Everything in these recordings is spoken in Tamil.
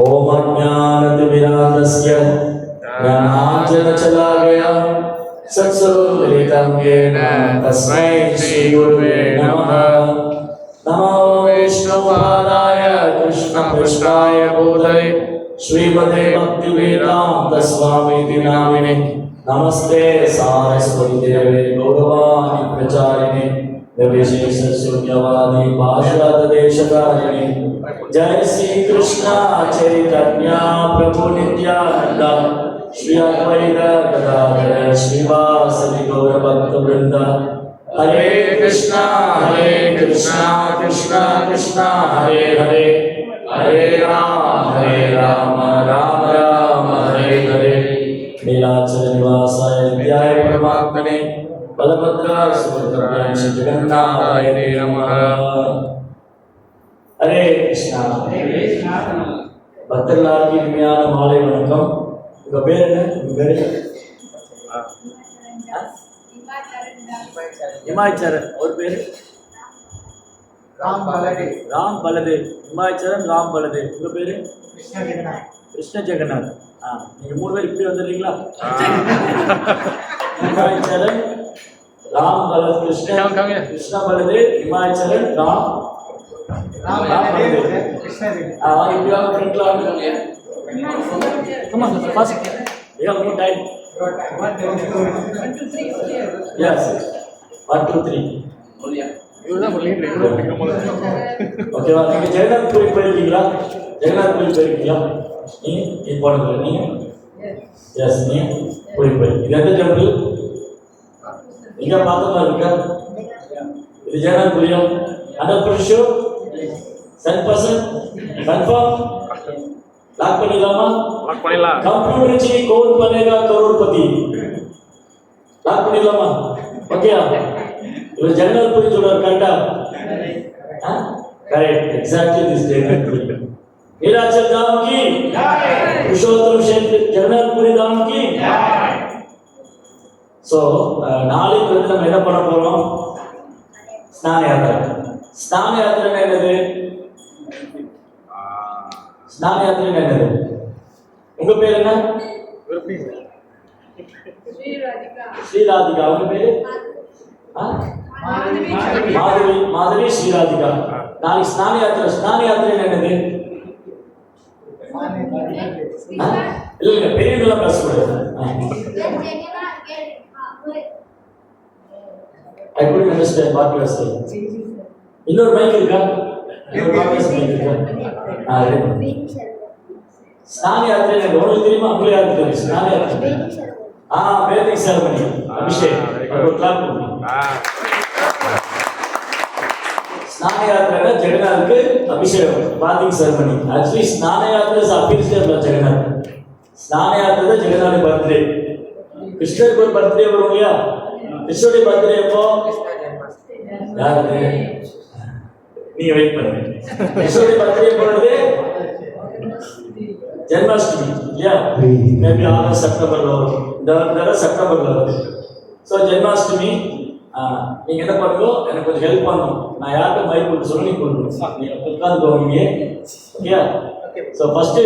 ओम अज्ञानतिमिरान्धस्य ज्ञानाञ्जनशलाकया सत्स्वरूपलितं येन तस्मै श्रीगुरुवे नमः। नमो विष्णुपादाय कृष्णपृष्ठाय भूतले श्रीमते भक्तिवेदान्त स्वामीति नामिने नमस्ते सारस्वती देवे गौरवाणी प्रचारिणे निर्विशेष शून्यवादी भाषादेशकारिणे जय श्री कृष्ण चैतन्य प्रभु नित्यानंद श्री अद्वैत गदाधर श्रीवासदि गौर भक्त वृंद। हरे कृष्णा कृष्णा कृष्णा हरे हरे, हरे राम राम राम हरे हरे। नीलाचल निवासाय विद्याय परमात्मने बलभद्रा सुभद्राय श्री जगन्नाथाय नमः। हरे कृष्णा। பக்தர்களாகி இனிமையான மாலை வணக்கம். உங்க பேர் என்ன? உங்க பேரு இமாய்ச்சரன். ஒரு பேரு ராம் பலதேவ். இமாய்ச்சரன், ராம் பலதேவ். உங்க பேரு கிருஷ்ண ஜெகநாத். நீங்க மூணு பேர் இப்படி வந்துடுறீங்களா? இமாய்ச்சரன், ராம் பலதேவ், கிருஷ்ண பலதேவ், இமாய்ச்சரன், ராம் பலதேவ். இப்படி வாங்க, ஃப்ரெண்ட்ல வாங்க. Come on, fast. We have no time. 1, 2, 3. Yes. 1, 2, 3. ஓகேவா? நீங்க ஜெகநாத் கோயில் போயிருக்கீங்களா? ஜெகநாத் கோயில் போயிருக்கீங்களா? நீ போனது நீங்க? எஸ், நீ போய் இது எந்த டெம்பிள்? நீங்க பார்த்தமா இருக்கா? இது ஜெகநாத் கோயில். அந்த புருஷோ 100% கன்ஃபார்ம் லாக் பண்ணிடலாமா? லாக் பண்ணிடலாம். कंप्यूटर जी कौन बनेगा करोड़पति? லாக் பண்ணிடலாமா? ஓகேயா? இது ஜெகநாத் கோயில் சொல்றாரு. கரெக்ட்டா? Correct, exactly this Jagannath Puri. Nilachal Dham की जय, पुरुषोत्तम क्षेत्र जगन्नाथपुरी धाम की जय। सो நாளைக்கு வந்து நம்ம என்ன பண்ண போறோம்? ஸ்நான யாத்திரை. ஸ்நான யாத்திரை என்னது? ஸ்நான யாத்திரை என்னது? உங்க பேர் என்ன? ஸ்ரீராதிகா. உங்க பேரு? மாதவி ஸ்ரீராதிகா. நாளைக்கு ஸ்நான யாத்திரை. ஸ்நான யாத்திரை என்னது? இல்ல பெரியவங்களா பேசக்கூடாது. I couldn't understand what you are saying. இன்னொரு மைக் இருக்கா? ஸ்நான யாத்திரை உங்களுக்கு தெரியுமா? உங்களுக்கு யாருக்கு தெரியும் ஸ்நான யாத்திரை? வேதிக் செரமனி, அபிஷேக். ஒரு கிளாப் பண்ணுங்க. ஸ்நான யாத்திரை ஜெகநாத்துக்கு அபிஷேகம், பாதிக் செரமனி. ஆக்சுவலி ஸ்நான யாத்திரை அபிஷேகம் ஜெகநாத். ஸ்நான யாத்திரை ஜெகநாத் பர்த்டே. கிருஷ்ணருக்கு ஒரு பர்த்டே வரும் இல்லையா? கிருஷ்ணருடைய பர்த்டே எப்போ? யாருக்கு? நீங்க வெயிட் பண்ணுங்க. கிருஷ்ணருடைய பர்த்டே போறது ஜென்மாஷ்டமி இல்லையா? மேபி ஆகஸ்ட் செப்டம்பர்ல வரும். இந்த தடவை செப்டம்பர்ல வருது. ஸோ ஜென்மாஷ்டமி நீங்க என்ன பண்ணுங்க, எனக்கு கொஞ்சம் ஹெல்ப் பண்ணணும். நான் யார்கிட்ட மைக் கொடுத்து சொல்லி கொடுக்கணும். நீங்க உட்காந்து போவீங்க. ஓகே? ஸோ ஃபர்ஸ்ட்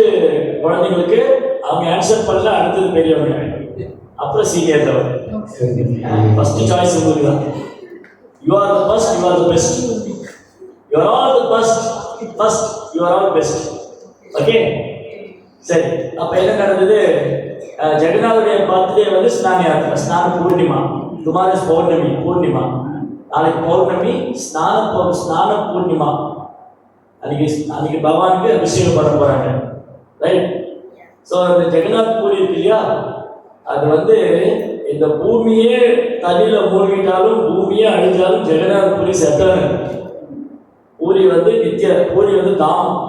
குழந்தைங்களுக்கு அவங்க ஆன்சர் பண்ணல, அடுத்தது பெரியவங்க, அப்புறம் சீனியர் லெவல். ஃபர்ஸ்ட் சாய்ஸ் உங்களுக்கு தான். You are the first, you are the best. You are all the first, you are all best. Okay? சரி, அப்ப என்ன நடந்தது? ஜெகநாதனுடைய பர்த்டே வந்து ஸ்நான யாத்திரை, ஸ்நான பூர்ணிமா. டுமாரோ இஸ் பௌர்ணமி, பூர்ணிமா. நாளைக்கு பௌர்ணமி, ஸ்நான பூர்ணிமா. அன்னைக்கு பகவானுக்கு அபிஷேகம் பண்ண போறாங்க. ரைட்? ஸோ இந்த ஜெகநாத் பூரி இருக்கு இல்லையா, அது வந்து இந்த பூமியே தண்ணியில மூழ்கிட்டாலும் பூமியே அழிஞ்சாலும் ஜெகநாத் பூரி செட்டான பூரி வந்து நித்திய. பூரி வந்து தாமம்.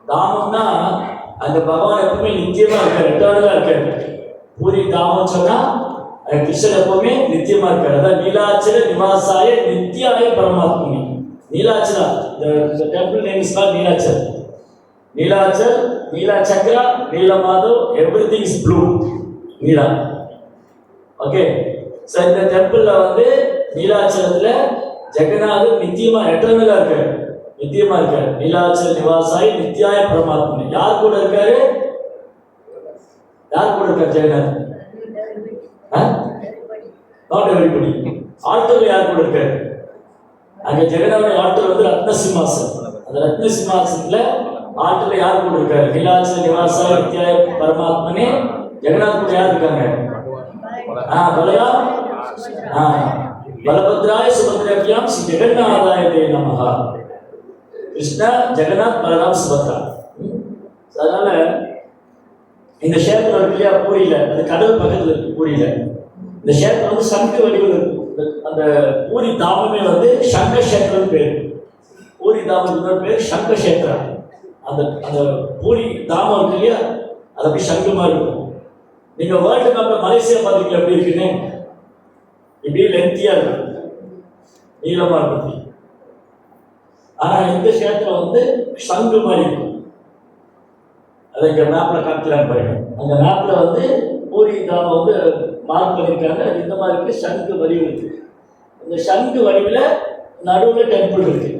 தாமம்னா அந்த பகவான் எப்பவுமே நித்தியமா இருக்காரு, எட்டாவதா இருக்காரு. பூரி தாமம் சொன்னா கிருஷ்ணன் எப்பவுமே நித்தியமா இருக்காரு. அதான் நீலாச்சல நிவாசாய நித்தியாய பரமாத்மனி. நீலாச்சலா, the temple name is called Neelachal. Neelachal, நீலா சக்ரா, நீல Madhav, everything is blue. Neela. Okay? So இந்த டெம்பிள்ல வந்து நீலாச்சலத்துல ஜெகநாதர் நித்தியமா எட்டர்னலா இருக்காரு. நித்தியமா இருக்காரு. நீலாச்சல் நிவாசாய் நித்யாய பரமாத்மனே. யார் கூட இருக்காரு? யார் கூட இருக்காரு ஜெகநாத்? Not everybody. ஆல்டர்ல யார் கூட இருக்காரு? அங்க ஜெகநாதனுடைய ஆல்டர் வந்து ரத்ன சிம்மாசனம். அந்த ரத்ன சிம்மாசனத்துல ஆல்டர்ல யார் கூட இருக்காரு? நீலாச்சல் நிவாசாய் நித்யாய பரமாத்மனே. ஜெகநாத் கூட யார் இருக்காங்க? பலயா பலபத்ராய சுபத்ராபியாம் ஸ்ரீ ஜெகநாதாய தே நமஹ. கிருஷ்ணா, ஜெகநாத், பலராம், சுபத்ரா. அதனால இந்த க்ஷேத்திரம் இருக்கு இல்லையா, பூரியில, அது கடல் பக்கத்துல இருக்கு பூரியில. இந்த க்ஷேத்திரம் வந்து சங்கு வடிவில் இருக்கும். அந்த பூரி தாமமே வந்து சங்க கஷேத்திரம் பேர். பூரி தாமத்துக்கு பேர் சங்க கஷேத்திரம். அந்த அந்த பூரி தாமம் இருக்கு இல்லையா, அது அப்படி சங்கு மாதிரி இருக்கும். நீங்க வேர்ல்டு கப்ல மலேசியா பாத்தீங்களா எப்படி இருக்குன்னு? இப்படியே லென்த்தியா இருக்கும், நீளமா இருக்கும். ஆனா இந்த கஷேத்திரம் வந்து சங்கு மாதிரி இருக்கும். அதை இங்க மேப்ல காட்டலாம் பாருங்க. அந்த மேப்ல வந்து பூரி தாமம் வந்து மார்க் பண்ணியிருக்காங்க. அது இந்த மாதிரி இருக்கு, சங்கு வடிவு இருக்கு. இந்த சங்கு வடிவில் நடுவில் டெம்பிள் இருக்கு,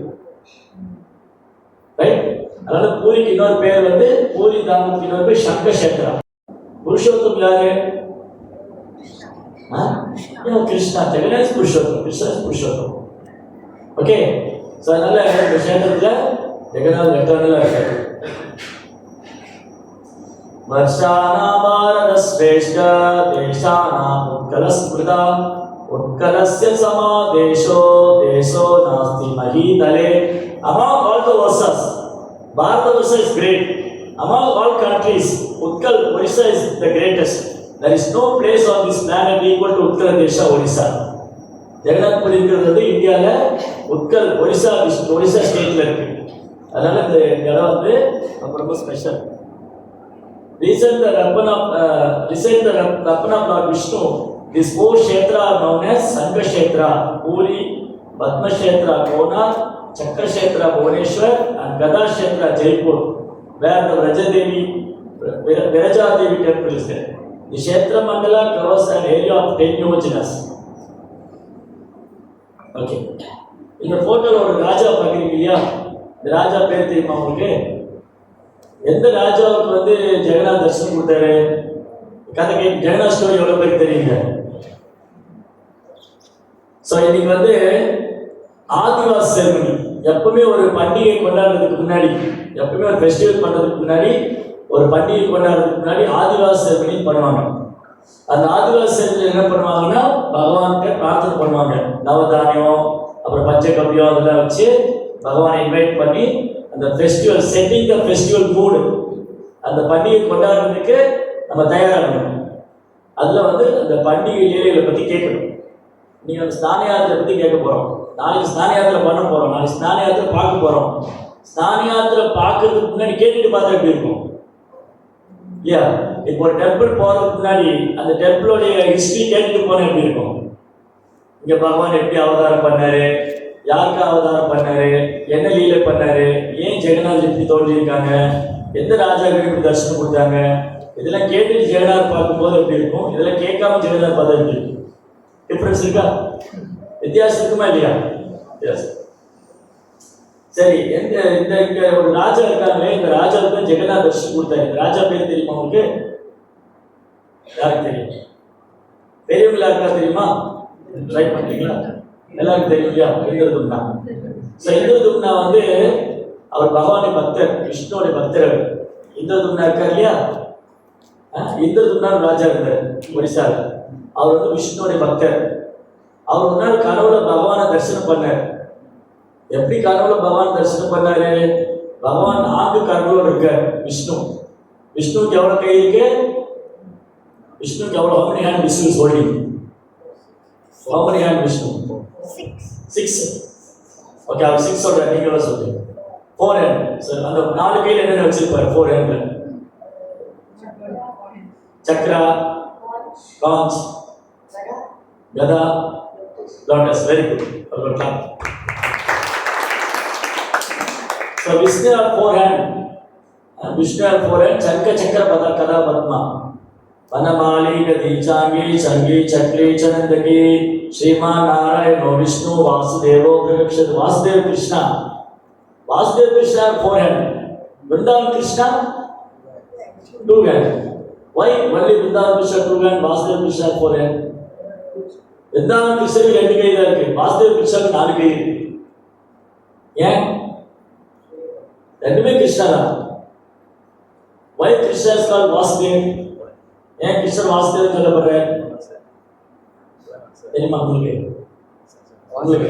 ரைட்? அதனால பூரிக்கு இன்னொரு பேர் வந்து பூரி தாமத்துக்கு இன்னொரு பேர் சங்க கஷேத்ரா. புருஷோத்தம் யாரு? கிருஷ்ணா. ஜெகநாத் புருஷோத்தம், கிருஷ்ணா புருஷோத்தம். ஓகே, ஸோ அதனால இந்த கஷேத்திரத்துல ஜெகநாத் எட்டர்னலா இருக்காரு. वर्षाणां भारतश्रेष्ठ देशानां उत्कलस्मृता उत्कलस्य समादेशो देशो नास्ति महीतले. Among all the verses, Bharatavarsha is great. Among all countries, Utkal, Odisha is the greatest. There is no place on this planet equal to Utkal Desha, Odisha. Jagannath puri இருக்கிறது இந்தியாவில் உட்கல் ஒடிசா ஸ்டேட்ல இருக்கு. அதனால இந்த இடம் வந்து ரொம்ப special. Recent the Ratna of Lord Vishnu, these four kshetra are known as Sangha Kshetra: Puri, Padma Kshetra, Konark, Chakra Kshetra, Bhubaneswar, and Gada Kshetra, Jaipur, where the Viraja Devi temple is there. The Kshetra Mandala covers an area of 10 yojanas. Okay. இந்த போட்டோல ஒரு ராஜா பார்க்குறீங்க இல்லையா? இந்த ராஜா பேர் தெரியுமா உங்களுக்கு? எந்த ராஜாவுக்கு வந்து ஜெகநாத் தரிசனம் கொடுத்தாரு? கதை கேட்டு ஜெகநாத் ஸ்டோரி எவ்வளவு பேருக்கு தெரியுங்க? ஸோ இன்னைக்கு வந்து ஆதிவாசி செரமனி. எப்பவுமே ஒரு பண்டிகை கொண்டாடுறதுக்கு முன்னாடி, எப்பவுமே ஒரு ஃபெஸ்டிவல் பண்றதுக்கு முன்னாடி, ஒரு பண்டிகை கொண்டாடுறதுக்கு முன்னாடி ஆதிவாசி செரமனி பண்ணுவாங்க. அந்த ஆதிவாசி செரமனி என்ன பண்ணுவாங்கன்னா, பகவான்கிட்ட பிரார்த்தனை பண்ணுவாங்க. நவதானியம், அப்புறம் பச்சை கப்பியம் அதெல்லாம் வச்சு பகவானை இன்வைட் பண்ணி அந்த ஃபெஸ்டிவல் செட்டிங் த ஃபெஸ்டிவல் மூடு, அந்த பண்டிகை கொண்டாடுறதுக்கு நம்ம தயாராகணும். அதில் வந்து அந்த பண்டிகை லீலைகளை பற்றி கேட்கணும். நீங்கள் அந்த ஸ்நான யாத்திரை பற்றி கேட்க போகிறோம். நாளைக்கு ஸ்நான யாத்திரை பண்ண போகிறோம், நாளைக்கு ஸ்நான யாத்திரை பார்க்க போகிறோம். ஸ்நான யாத்திரை பார்க்கறதுக்கு முன்னாடி கேட்டுட்டு பார்த்தா எப்படி இருக்கும் இல்லையா? இப்போ ஒரு டெம்பிள் போகிறதுக்கு முன்னாடி அந்த டெம்பிளோடைய ஹிஸ்ட்ரி கேட்டுட்டு போனால் எப்படி இருக்கும்? இங்கே பகவான் எப்படி அவதாரம் பண்ணாரு, யாருக்கு அவதாரம் பண்ணாரு, என்ன லீலை பண்ணாரு, ஏன் ஜெகநாத் எப்படி தோன்றியிருக்காங்க, எந்த ராஜாவுக்கு எப்படி தரிசனம் கொடுத்தாங்க, இதெல்லாம் கேட்டுட்டு ஜெகநாத் பார்க்கும்போது எப்படி இருக்கும், இதெல்லாம் கேட்காம ஜெகநாத் பார்த்தா எப்படி இருக்கும்? டிஃபரன்ஸ் இருக்கா? வித்தியாசம் இருக்குமா இல்லையா? வித்தியாசம். சரி, இந்த இந்த இங்க ஒரு ராஜா இருக்காங்க. இந்த ராஜாவுக்கு தான் ஜெகநாத் தரிசனம் கொடுத்தாரு. இந்த ராஜா பேர் தெரியுமா உங்களுக்கு? யாருக்கு தெரியும்? பெரியவங்களா இருக்கா தெரியுமா? ட்ரை பண்றீங்களா? எல்லாருக்கும் தெரியும் இல்லையா? இந்திரதும்னா. இந்திரதும்னா வந்து அவர் பகவானுடைய பக்தர், விஷ்ணுவோட பக்தர். இந்திரதும்னா இருக்கார் இல்லையா? இந்திரதும்னா ராஜா இருந்தார் ஒடிசால. அவர் வந்து விஷ்ணுவோட பக்தர். அவர் ஒரு நாள் கனவுல பகவானை தரிசனம் பண்ணார். எப்படி கனவுல பகவான் தரிசனம் பண்ணாரு? பகவான் 4 கண்களோடு இருக்கார். விஷ்ணுவுக்கு எவ்வளவு கை இருக்கு? விஷ்ணுவுக்கு எவ்வளவு? how many hand Vishnu is holding? How many hand Vishnu? 6. Okay, அவர் 6 சொல்றாரு, நீங்க எவ்வளவு சொல்றீங்க? 4 hand. சரி, அந்த 4 கையில என்ன வச்சிருப்பாரு? 4 handல சக்ரா, காஞ்ச், கதா, lotus. Very good. So Vishnu has 4 hand. Vishnu has 4 hand. Chanka Chakra Pada Kada Padma. Vanamali Gadi Changi Changi Chakri Chanandaki Sriman Narayano Vishnu Vasudevo Prakakshat. Vasudeva Krishna. Vasudeva Krishna 4 hand. Vrindavan Krishna 2 hand. Why only Vrindavan Krishna 2 hand, Vasudeva Krishna 4 hand? Vrindavan Krishna 2 கை தான் இருக்கு, Vasudeva Krishna 4 கை இருக்கு. ஏன்? ரெண்டுமே கிருஷ்ணா தான். Why Krishna is called Vasudeva? ஏன் கிருஷ்ணர் வாசுதேவன் சொல்லப்படுறார் தெரியுமா உங்களுக்கு?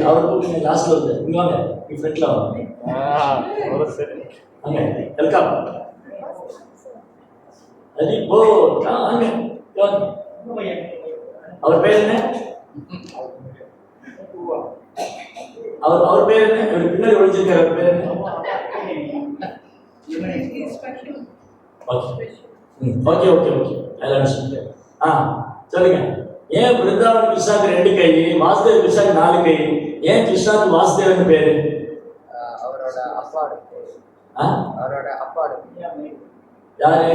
அவர் கூப்பிட்டு லாஸ்ட்ல வந்து இங்க வாங்க, இங்க ஃப்ரண்ட்ல வாங்க. அங்க வெல்கம். அடி போ வாங்க. அவர் பேர் என்ன? அவர் பேர் என்ன? இவர் பின்னாடி ஒளிஞ்சிருக்காரு, அவர் பேர் என்ன? ஓகே ஓகே ஓகே ஐ சொல்லுங்க. ஏன் பிருந்தாவன் கிருஷ்ணாக்கு 2 கை, வாசுதேவ கிருஷ்ணாக்கு 4 கை? ஏன் கிருஷ்ணாக்கு வாசுதேவன் பேரு? அவரோட அப்பாடு. யாரு?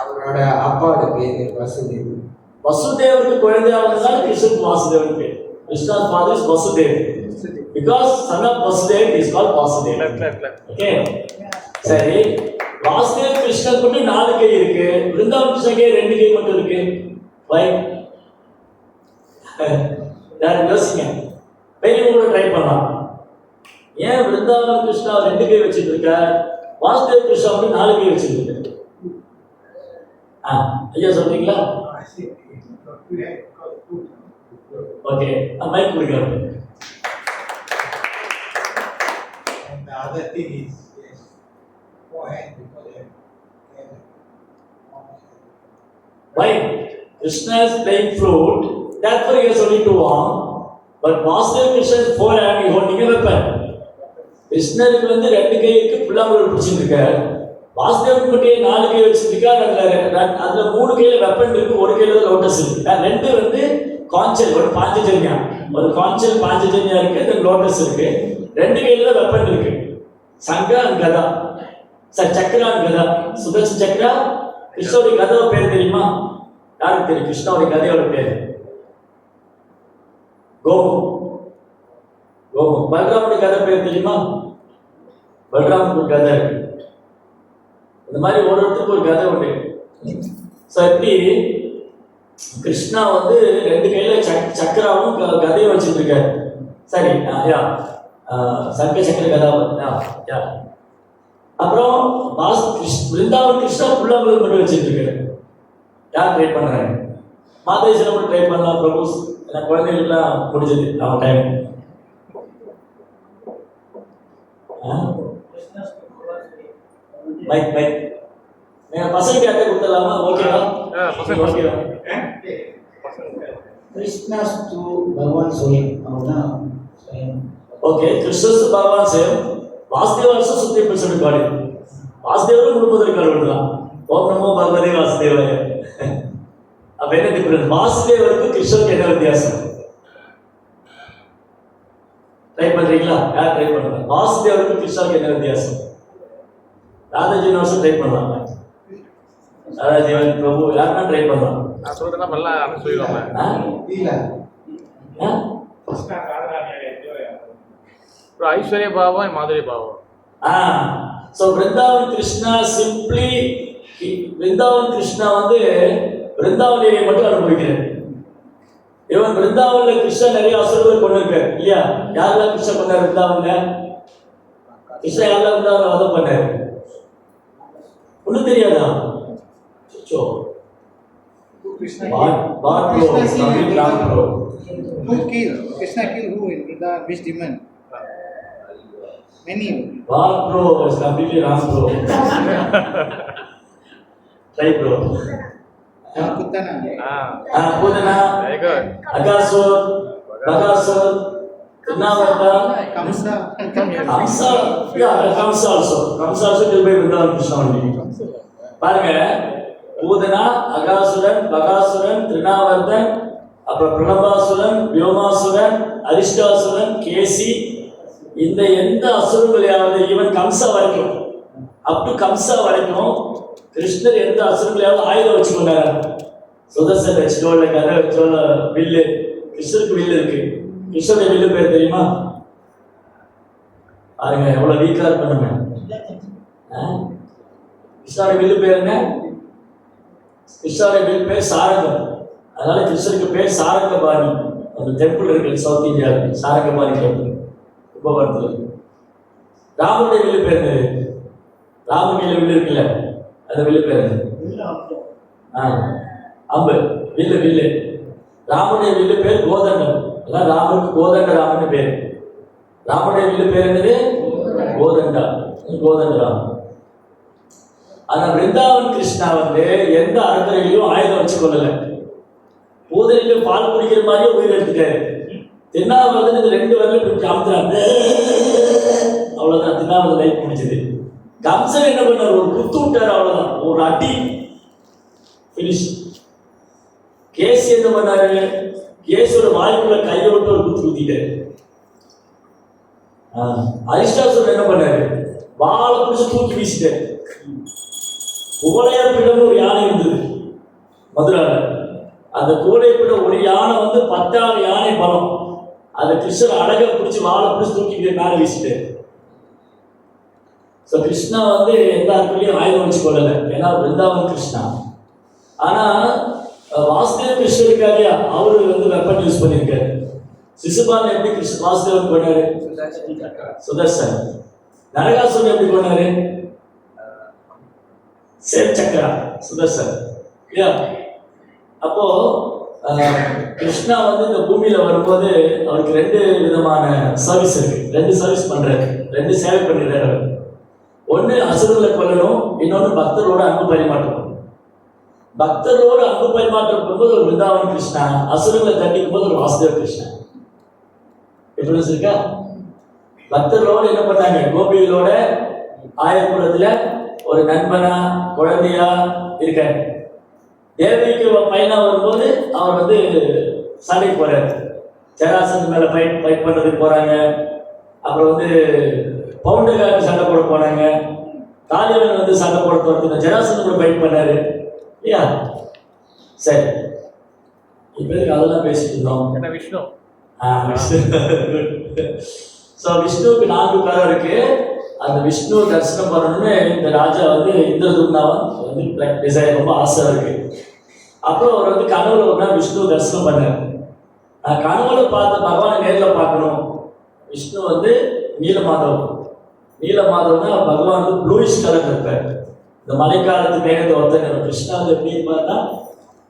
அவரோட அப்பாடு பேரு வசுதேவ். வசுதேவருக்கு குழந்தையா வந்ததால் கிருஷ்ணனுக்கு வாசுதேவன் பேர். கிருஷ்ணா's father is Vasudev. Because son of Vasudev is called Vasudev. Okay. சரி, வாசுதேவ கிருஷ்ணனுக்கு மட்டும் 4 கை இருக்கு, பிருந்தாவன் கிருஷ்ணனுக்கு 2 கை மட்டும் இருக்கு. Why? யார் யோசிங்க, பெரியவங்க ட்ரை பண்ணலாம். ஏன் பிருந்தாவன் கிருஷ்ணா 2 கை வச்சுட்டு இருக்க, வாசுதேவ கிருஷ்ணா மட்டும் 4 கை வச்சுட்டு இருக்க? ஐயா சொல்றீங்களா? ஓகே, மைக் கொடுங்க. And the other thing is, yes, go ahead because Why? Krishna is playing flute, therefore he has only 2 arms. But Vasudeva Krishna is 4 hands, he holding a weapon. கிருஷ்ணருக்கு வந்து 2 கை இருக்கு, புல்லாங்குழல் பிடிச்சிருக்காரு. வாசுதேவனுக்கு மட்டும் 4 கை வச்சிருக்காரு. அதுல 3 கையில வெப்பன் இருக்கு, 1 கையில லோட்டஸ் இருக்கு. 2 வந்து காஞ்சல், ஒரு பாஞ்சஜன்யா, ஒரு காஞ்சல் பாஞ்சஜன்யா இருக்கு, தென் லோட்டஸ் இருக்கு. 2 கையில வெப்பன் இருக்கு, சங்கா அண்ட் கதா. சார் சக்கரா அண்ட் கதா, சுதர்ஷன் சக்கரா. கிருஷ்ணோடைய கதையோட பேர் தெரியுமா? யாருக்கு தெரியும் கிருஷ்ணாவுடைய கதையோட பேர்? கோமு. பலராமுடைய கதை பேர் தெரியுமா? பலராமுக்கு ஒரு கதை இருக்கு. இந்த மாதிரி ஒருத்தருக்கு ஒரு கதை உண்டு. ஸோ எப்படி கிருஷ்ணா வந்து 2 கையில சக்கராவும் கதையும் வச்சுட்டு இருக்காரு. சரி, யா சங்க சக்கர கதா. யா அப்புறம் பிருந்தாவன் கிருஷ்ணா புல்லாங்குழல் மட்டும் வச்சுட்டு இருக்காரு. யார் ட்ரை பண்றாங்க? மாதேஸ்வரம் மட்டும் ட்ரை பண்ணலாம். பிரபு எனக்கு குழந்தைகளுக்குலாம் முடிஞ்சது அவன் டைம். மைக் நீங்க பசங்க கேட்ட கொடுத்தலாமா? ஓகேவா? ஓகேவா? கிருஷ்ணாஸ் டு பகவான் ஸ்வயம். அவனா ஓகே, கிருஷ்ணஸ் பகவான் ஸ்வயம். Vasudeva also 50% God. வாசுதேவரும் முழுமுதற் கடவுள் தான். ஓம் நமோ பகவதே வாசுதேவாய. அப்ப என்ன டிஃபரன்ஸ்? வாசுதேவருக்கு கிருஷ்ணருக்கு என்ன வித்தியாசம்? ட்ரை பண்றீங்களா? யார் ட்ரை பண்றாங்க? வாசுதேவருக்கு கிருஷ்ணருக்கு என்ன வித்தியாசம்? ராதாஜி வருஷம் ட்ரை பண்ணலாம். ராதாஜீவன் பிரபு யாருன்னா ட்ரை பண்ணலாம். நான் சொல்றேன்னா எல்லாம் சொல்லிடுவாங்க. ஐஸ்வர்ய பாவம், மாதுரி பாவம். So Vrindavan Krishna simply, Vrindavan Krishna வந்து Vrindavan ஏரியா மட்டும் அனுபவிக்கிறார். இவன் Vrindavanல கிருஷ்ணா நிறைய அசுரர்களை கொண்டு இருக்கார் இல்லையா? யாரெல்லாம் கிருஷ்ணா பண்ணார் Vrindavanல? கிருஷ்ணா யாரெல்லாம் Vrindavanல வதம் பண்ணார்? ஒன்றும் தெரியாதா? So Krishna killed who in Vrindavan? Which demon? Many. Wow, bro, it's completely wrong, bro. Try, bro. Putana. Putana. Very good. Agasur, Bagasur, Trinavarta, Kamsa. Kamsa. Yeah, Kamsa also. Kamsa also killed by Vrindavan Krishna only. பாருங்க, பூதனா, அகாசுரன், பகாசுரன், திருநாவர்தன், அப்புறம் பிரணபாசுரன், வியோமாசுரன், அரிஷ்டாசுரன், கேசி, இந்த எந்த அசுரங்களையாவது ஈவன் கம்சா வரைக்கும், அப் டு கம்சா வரைக்கும் கிருஷ்ணர் எந்த அசுரங்களையாவது ஆயுதம் வச்சு கொண்டாரு. சுதர்சன் வச்சுட்டோ இல்லை கதை வச்சோ இல்லை வில்லு. கிருஷ்ணருக்கு வில்லு இருக்கு. கிருஷ்ணருடைய வில்லு பேர் தெரியுமா? பாருங்க எவ்வளவு வீக்கா இருக்கணுமே. கிருஷ்ணாவுடைய வில்லு பேர் என்ன? கிருஷ்ணாவுடைய வில்லு பேர் சாரங்கம். அதனால கிருஷ்ணனுக்கு பேர் சாரங்கபாணி. அந்த டெம்பிள் இருக்கு சவுத் இந்தியாவில், சாரங்கபாணி டெம்பிள் உபவனத்தில். ராமனுடைய வில்லு பேர் என்னது? ராமன் கையில வில்லு இருக்குல்ல, அந்த வில்லு பேர் என்னது? அம்பு, வில்லு வில்லு. ராமனுடைய வில்லு பேர் கோதண்டம். அதான் ராமனுக்கு கோதண்ட ராமன் பேர். ராமனுடைய வில்லு பேர் என்னது? கோதண்டா, கோதண்டராம். ஆனா விருந்தாவன் கிருஷ்ணா வந்து எந்த அறக்கரையிலையும் ஆயுதம் வச்சு கொள்ளல. பூதனையில பால் குடிக்கிற மாதிரியே உயிர் எடுத்துட்டாரு. திருநாவலன் இந்த 2 வரல இப்படி காமிச்சாங்க, அவ்வளவுதான். திருநாவலன் லைஃப் முடிச்சது. கம்சன் என்ன பண்ணார்? ஒரு குத்து விட்டார், அவ்வளவுதான். ஒரு அடி, பினிஷ். கேசி என்ன பண்ணாரு? கேசியோட வாய்க்குள்ள கையை விட்டு ஒரு குத்து குத்திட்டாரு. அரிஷ்டாசுரன் என்ன பண்ணாரு? வாழை பிடிச்சு தூக்கி வீசிட்டாரு. குவளையப்பிடம் ஒரு யானை இருந்தது மதுரால. அந்த குவளையப்பிடம் ஒரு யானை வந்து 10,000 யானை பலம். அந்த கிருஷ்ணர் அழகை பிடிச்சி வாழை பிடிச்சி தூக்கி மேல வீசிட்டாரு. கிருஷ்ணா வந்து எந்த அர்த்தலையும் ஆயுதம் வச்சு கொள்ளல, ஏன்னா விருந்தாவன் கிருஷ்ணா. ஆனா வாசுதேவ கிருஷ்ணர் இருக்காரு, அவரு வந்து வெப்பன் யூஸ் பண்ணியிருக்காரு. சிசுபாலன் எப்படி கிருஷ்ண வாசுதேவன் பண்ணாரு? சுதர்சன். நரகாசுரன் எப்படி பண்ணாரு? சேம் சக்கரா, சுதர்சன். அப்போ கிருஷ்ணா வந்து இந்த பூமியில வரும்போது அவருக்கு 2 விதமான சர்வீஸ் இருக்கு. 2 சர்வீஸ் பண்றாரு, 2 சேவை பண்ணிடுறாரு அவர். ஒண்ணு அசுரர்களை கொல்லணும், இன்னொன்னு பக்தரோட அன்பு பரிமாற்றம். பக்தரோட அன்பு பரிமாற்றம் பண்ணும்போது ஒரு விருந்தாவன் கிருஷ்ணா, அசுரர்களை தண்டிக்கும் போது ஒரு வாசுதேவ கிருஷ்ணா. எப்படி இருக்கா? பக்தர்களோட என்ன பண்ணாங்க? கோபிகளோட ஆயர்புரத்துல ஒரு நண்பனா குழந்தையா இருக்காரு. தேவிக்கு பையனா வரும்போது அவர் வந்து சண்டைக்கு போறாரு. ஜராசந்த் மேல ஃபைட் பண்றதுக்கு போறாங்க. அப்புறம் வந்து பவுண்டகாருக்கு சண்டை போட போனாங்க. காளியவன் வந்து சண்டை போட போறதுக்கு ஜராசந்த் கூட ஃபைட் பண்ணாரு இல்லையா? சரி, இப்ப அதெல்லாம் பேசிட்டு இருந்தோம். விஷ்ணு. விஷ்ணுவுக்கு 4 கரம் இருக்கு. அந்த விஷ்ணு தரிசனம் பண்ணணும்னு இந்த ராஜா வந்து இந்திரதும்னாவன் வந்து டிசைன் ரொம்ப ஆசை இருக்கு. அப்புறம் அவர் வந்து கனவுல ஒரு நாள் விஷ்ணு தரிசனம் பண்ணார். நான் கனவுல பார்த்த பகவானை நேரில் பார்க்கணும். விஷ்ணு வந்து நீலமாதவ். நீலமாதவ்னா பகவான் வந்து ப்ளூயிஷ் கலர் இருப்பார். இந்த மழைக்காலத்து மேகத்தை ஒத்த நிறம். கிருஷ்ணா வந்து எப்படி இருப்பார்னா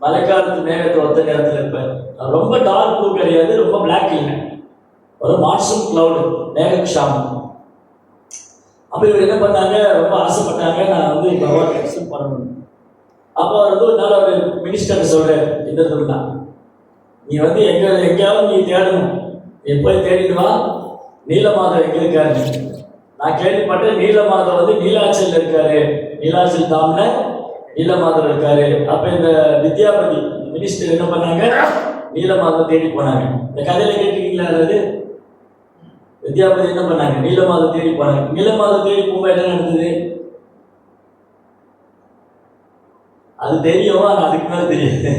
மழைக்காலத்து மேகத்தை ஒத்த நேரத்தில் இருப்பார். ரொம்ப டார்க் ப்ளூ கிடையாது, ரொம்ப பிளாக் இல்லை, ஒரு மான்சூன் கிளவுடு, மேகக்ஷாமம். அப்போ இவர் என்ன பண்ணாங்க? ரொம்ப ஆசைப்பட்டாங்க, நான் வந்து பகவான் தரிசனம் பண்ணணும். அப்போ அவர் வந்து ஒரு நாள் அவர் மினிஸ்டர் சொல்றாரு, இந்திரதும்னா, நீ வந்து எங்கேயாவது நீ தேடணும், நீ போய் தேடிட்டு வா. நீலமாதவ் எங்க இருக்காரு? நான் கேள்விப்பட்டேன் நீலமாதவ் வந்து நீலாச்சல் இருக்காரு, நீலாச்சல் தாம்ல நீலமாதவ் இருக்காரு. அப்ப இந்த வித்யாபதி மினிஸ்டர் என்ன பண்ணாங்க? நீலமாதவ் தேடி போனாங்க. இந்த கதையில கேட்டிருக்கீங்களா? அதாவது வித்யாபதி என்ன பண்ணாங்க? நீலமாதவ் தேடி போனாங்க. நீலமாதவ் தேடி போகும்போது என்ன நடந்தது? அது தெரியும், ஆனா அதுக்கு மேல தெரியாது.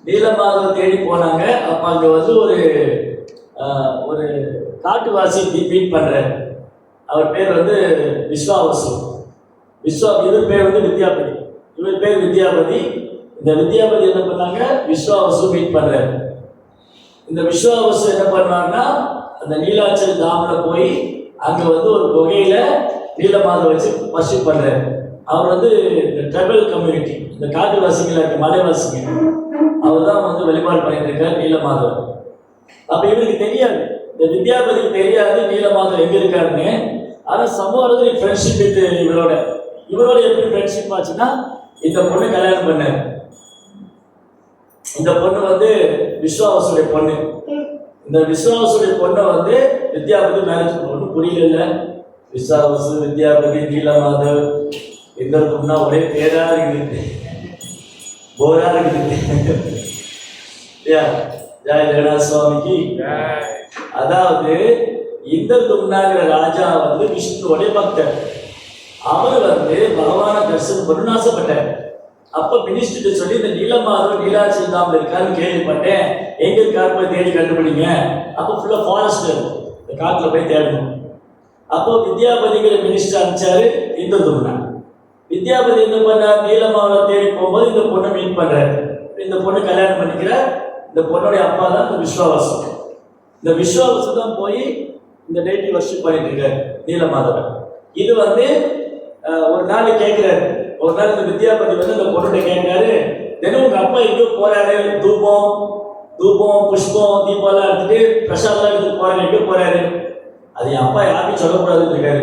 நீலமாதவ் தேடி போனாங்க. அப்ப அங்க வந்து ஒரு காட்டுவாசி மீட் பண்றாரு. அவர் பேர் வந்து விஸ்வாவசு. இவர் பேர் வந்து வித்யாபதி. இவர் பேர் வித்யாபதி. இந்த வித்யாபதி என்ன பண்ணாங்க? விஸ்வாவசு மீட் பண்றாரு. இந்த விஸ்வாவசு என்ன பண்ணாங்கன்னா அந்த நீலாச்சல் தாம்ல போய் அங்க வந்து ஒரு குகையில நீலமாதவ் வச்சு வர்ஷிப் பண்றாரு. அவர் வந்து இந்த ட்ரைபல் கம்யூனிட்டி, இந்த காட்டுவாசிகள் இருக்க மலைவாசிங்க, அவர் தான் வந்து வழிபாடு பண்ணிட்டு இருக்கார் நீலமாதவ். அப்ப இவருக்கு தெரியாது, இந்த வித்யாபதிக்கு தெரியாது நீலமாதவ் எங்க இருக்காருன்னு. ஆனா சமூகத்தில் ஃப்ரெண்ட்ஷிப் வித் இவரோட எப்படி ஃப்ரெண்ட்ஷிப் ஆச்சுன்னா, இந்த பொண்ணு கல்யாணம் பண்ணாரு. இந்த பொண்ணு வந்து விஸ்வாவசுடைய பொண்ணு. இந்த விஸ்வாவசுடைய பொண்ணை வந்து வித்யாபதி மேரேஜ் பண்ணணும். புரியல, விஸ்வாவசு, வித்யாபதி, நீலமாதவ், இந்திரதும்னா ஒரே பேரா இருக்குது, போரா இருக்குது. ஜெய ஜெகநாத் சுவாமிக்கு. அதாவது இந்திரதும்னாங்கிற ராஜா வந்து விஷ்ணுவோடைய பக்தர். அவர் வந்து பகவானை தரிசனம் பண்ணணும்னு ஆசைப்பட்டார். அப்ப மினிஸ்டர் சொல்லி இந்த நீலமாதவ் நீலாச்சல் தாம்ல இருக்காருன்னு கேள்விப்பட்டேன், எங்க இருக்காரு போய் தேடி கண்டுபிடிங்க. அப்ப ஃபுல்லா ஃபாரஸ்ட், இந்த காட்டுல போய் தேடணும். அப்போ வித்யாபதிங்கிற மினிஸ்டர் அனுப்பிச்சாரு இந்துதும்னா. வித்யாபதி என்ன பண்ணார், நீலமாவை தேடி போகும்போது இந்த பொண்ணை மீட் பண்றாரு. இந்த பொண்ணு கல்யாணம் பண்ணிக்கிறார். இந்த பொண்ணுடைய அப்பா தான் இந்த விஸ்வாவசு. இந்த விஸ்வாவசு தான் போய் இந்த டெய்டி வர்ஷிப் பண்ணிட்டு இருக்காரு நீலமாதவன். இது ஒரு நாள் கேட்கிறாரு. ஒரு நாள் இந்த வித்யாபதி இந்த பொண்ணுகிட்ட கேட்கிறாரு, தினம் உங்க அப்பா எங்கேயோ போறாரு, தூபம் புஷ்பம் தீபம் எல்லாம் எடுத்துட்டு பிரசாதம் எடுத்துட்டு போறாரு, எங்கே போறாரு? அது என் அப்பா யாருக்கும் சொல்லக்கூடாதுன்னு இருக்காரு.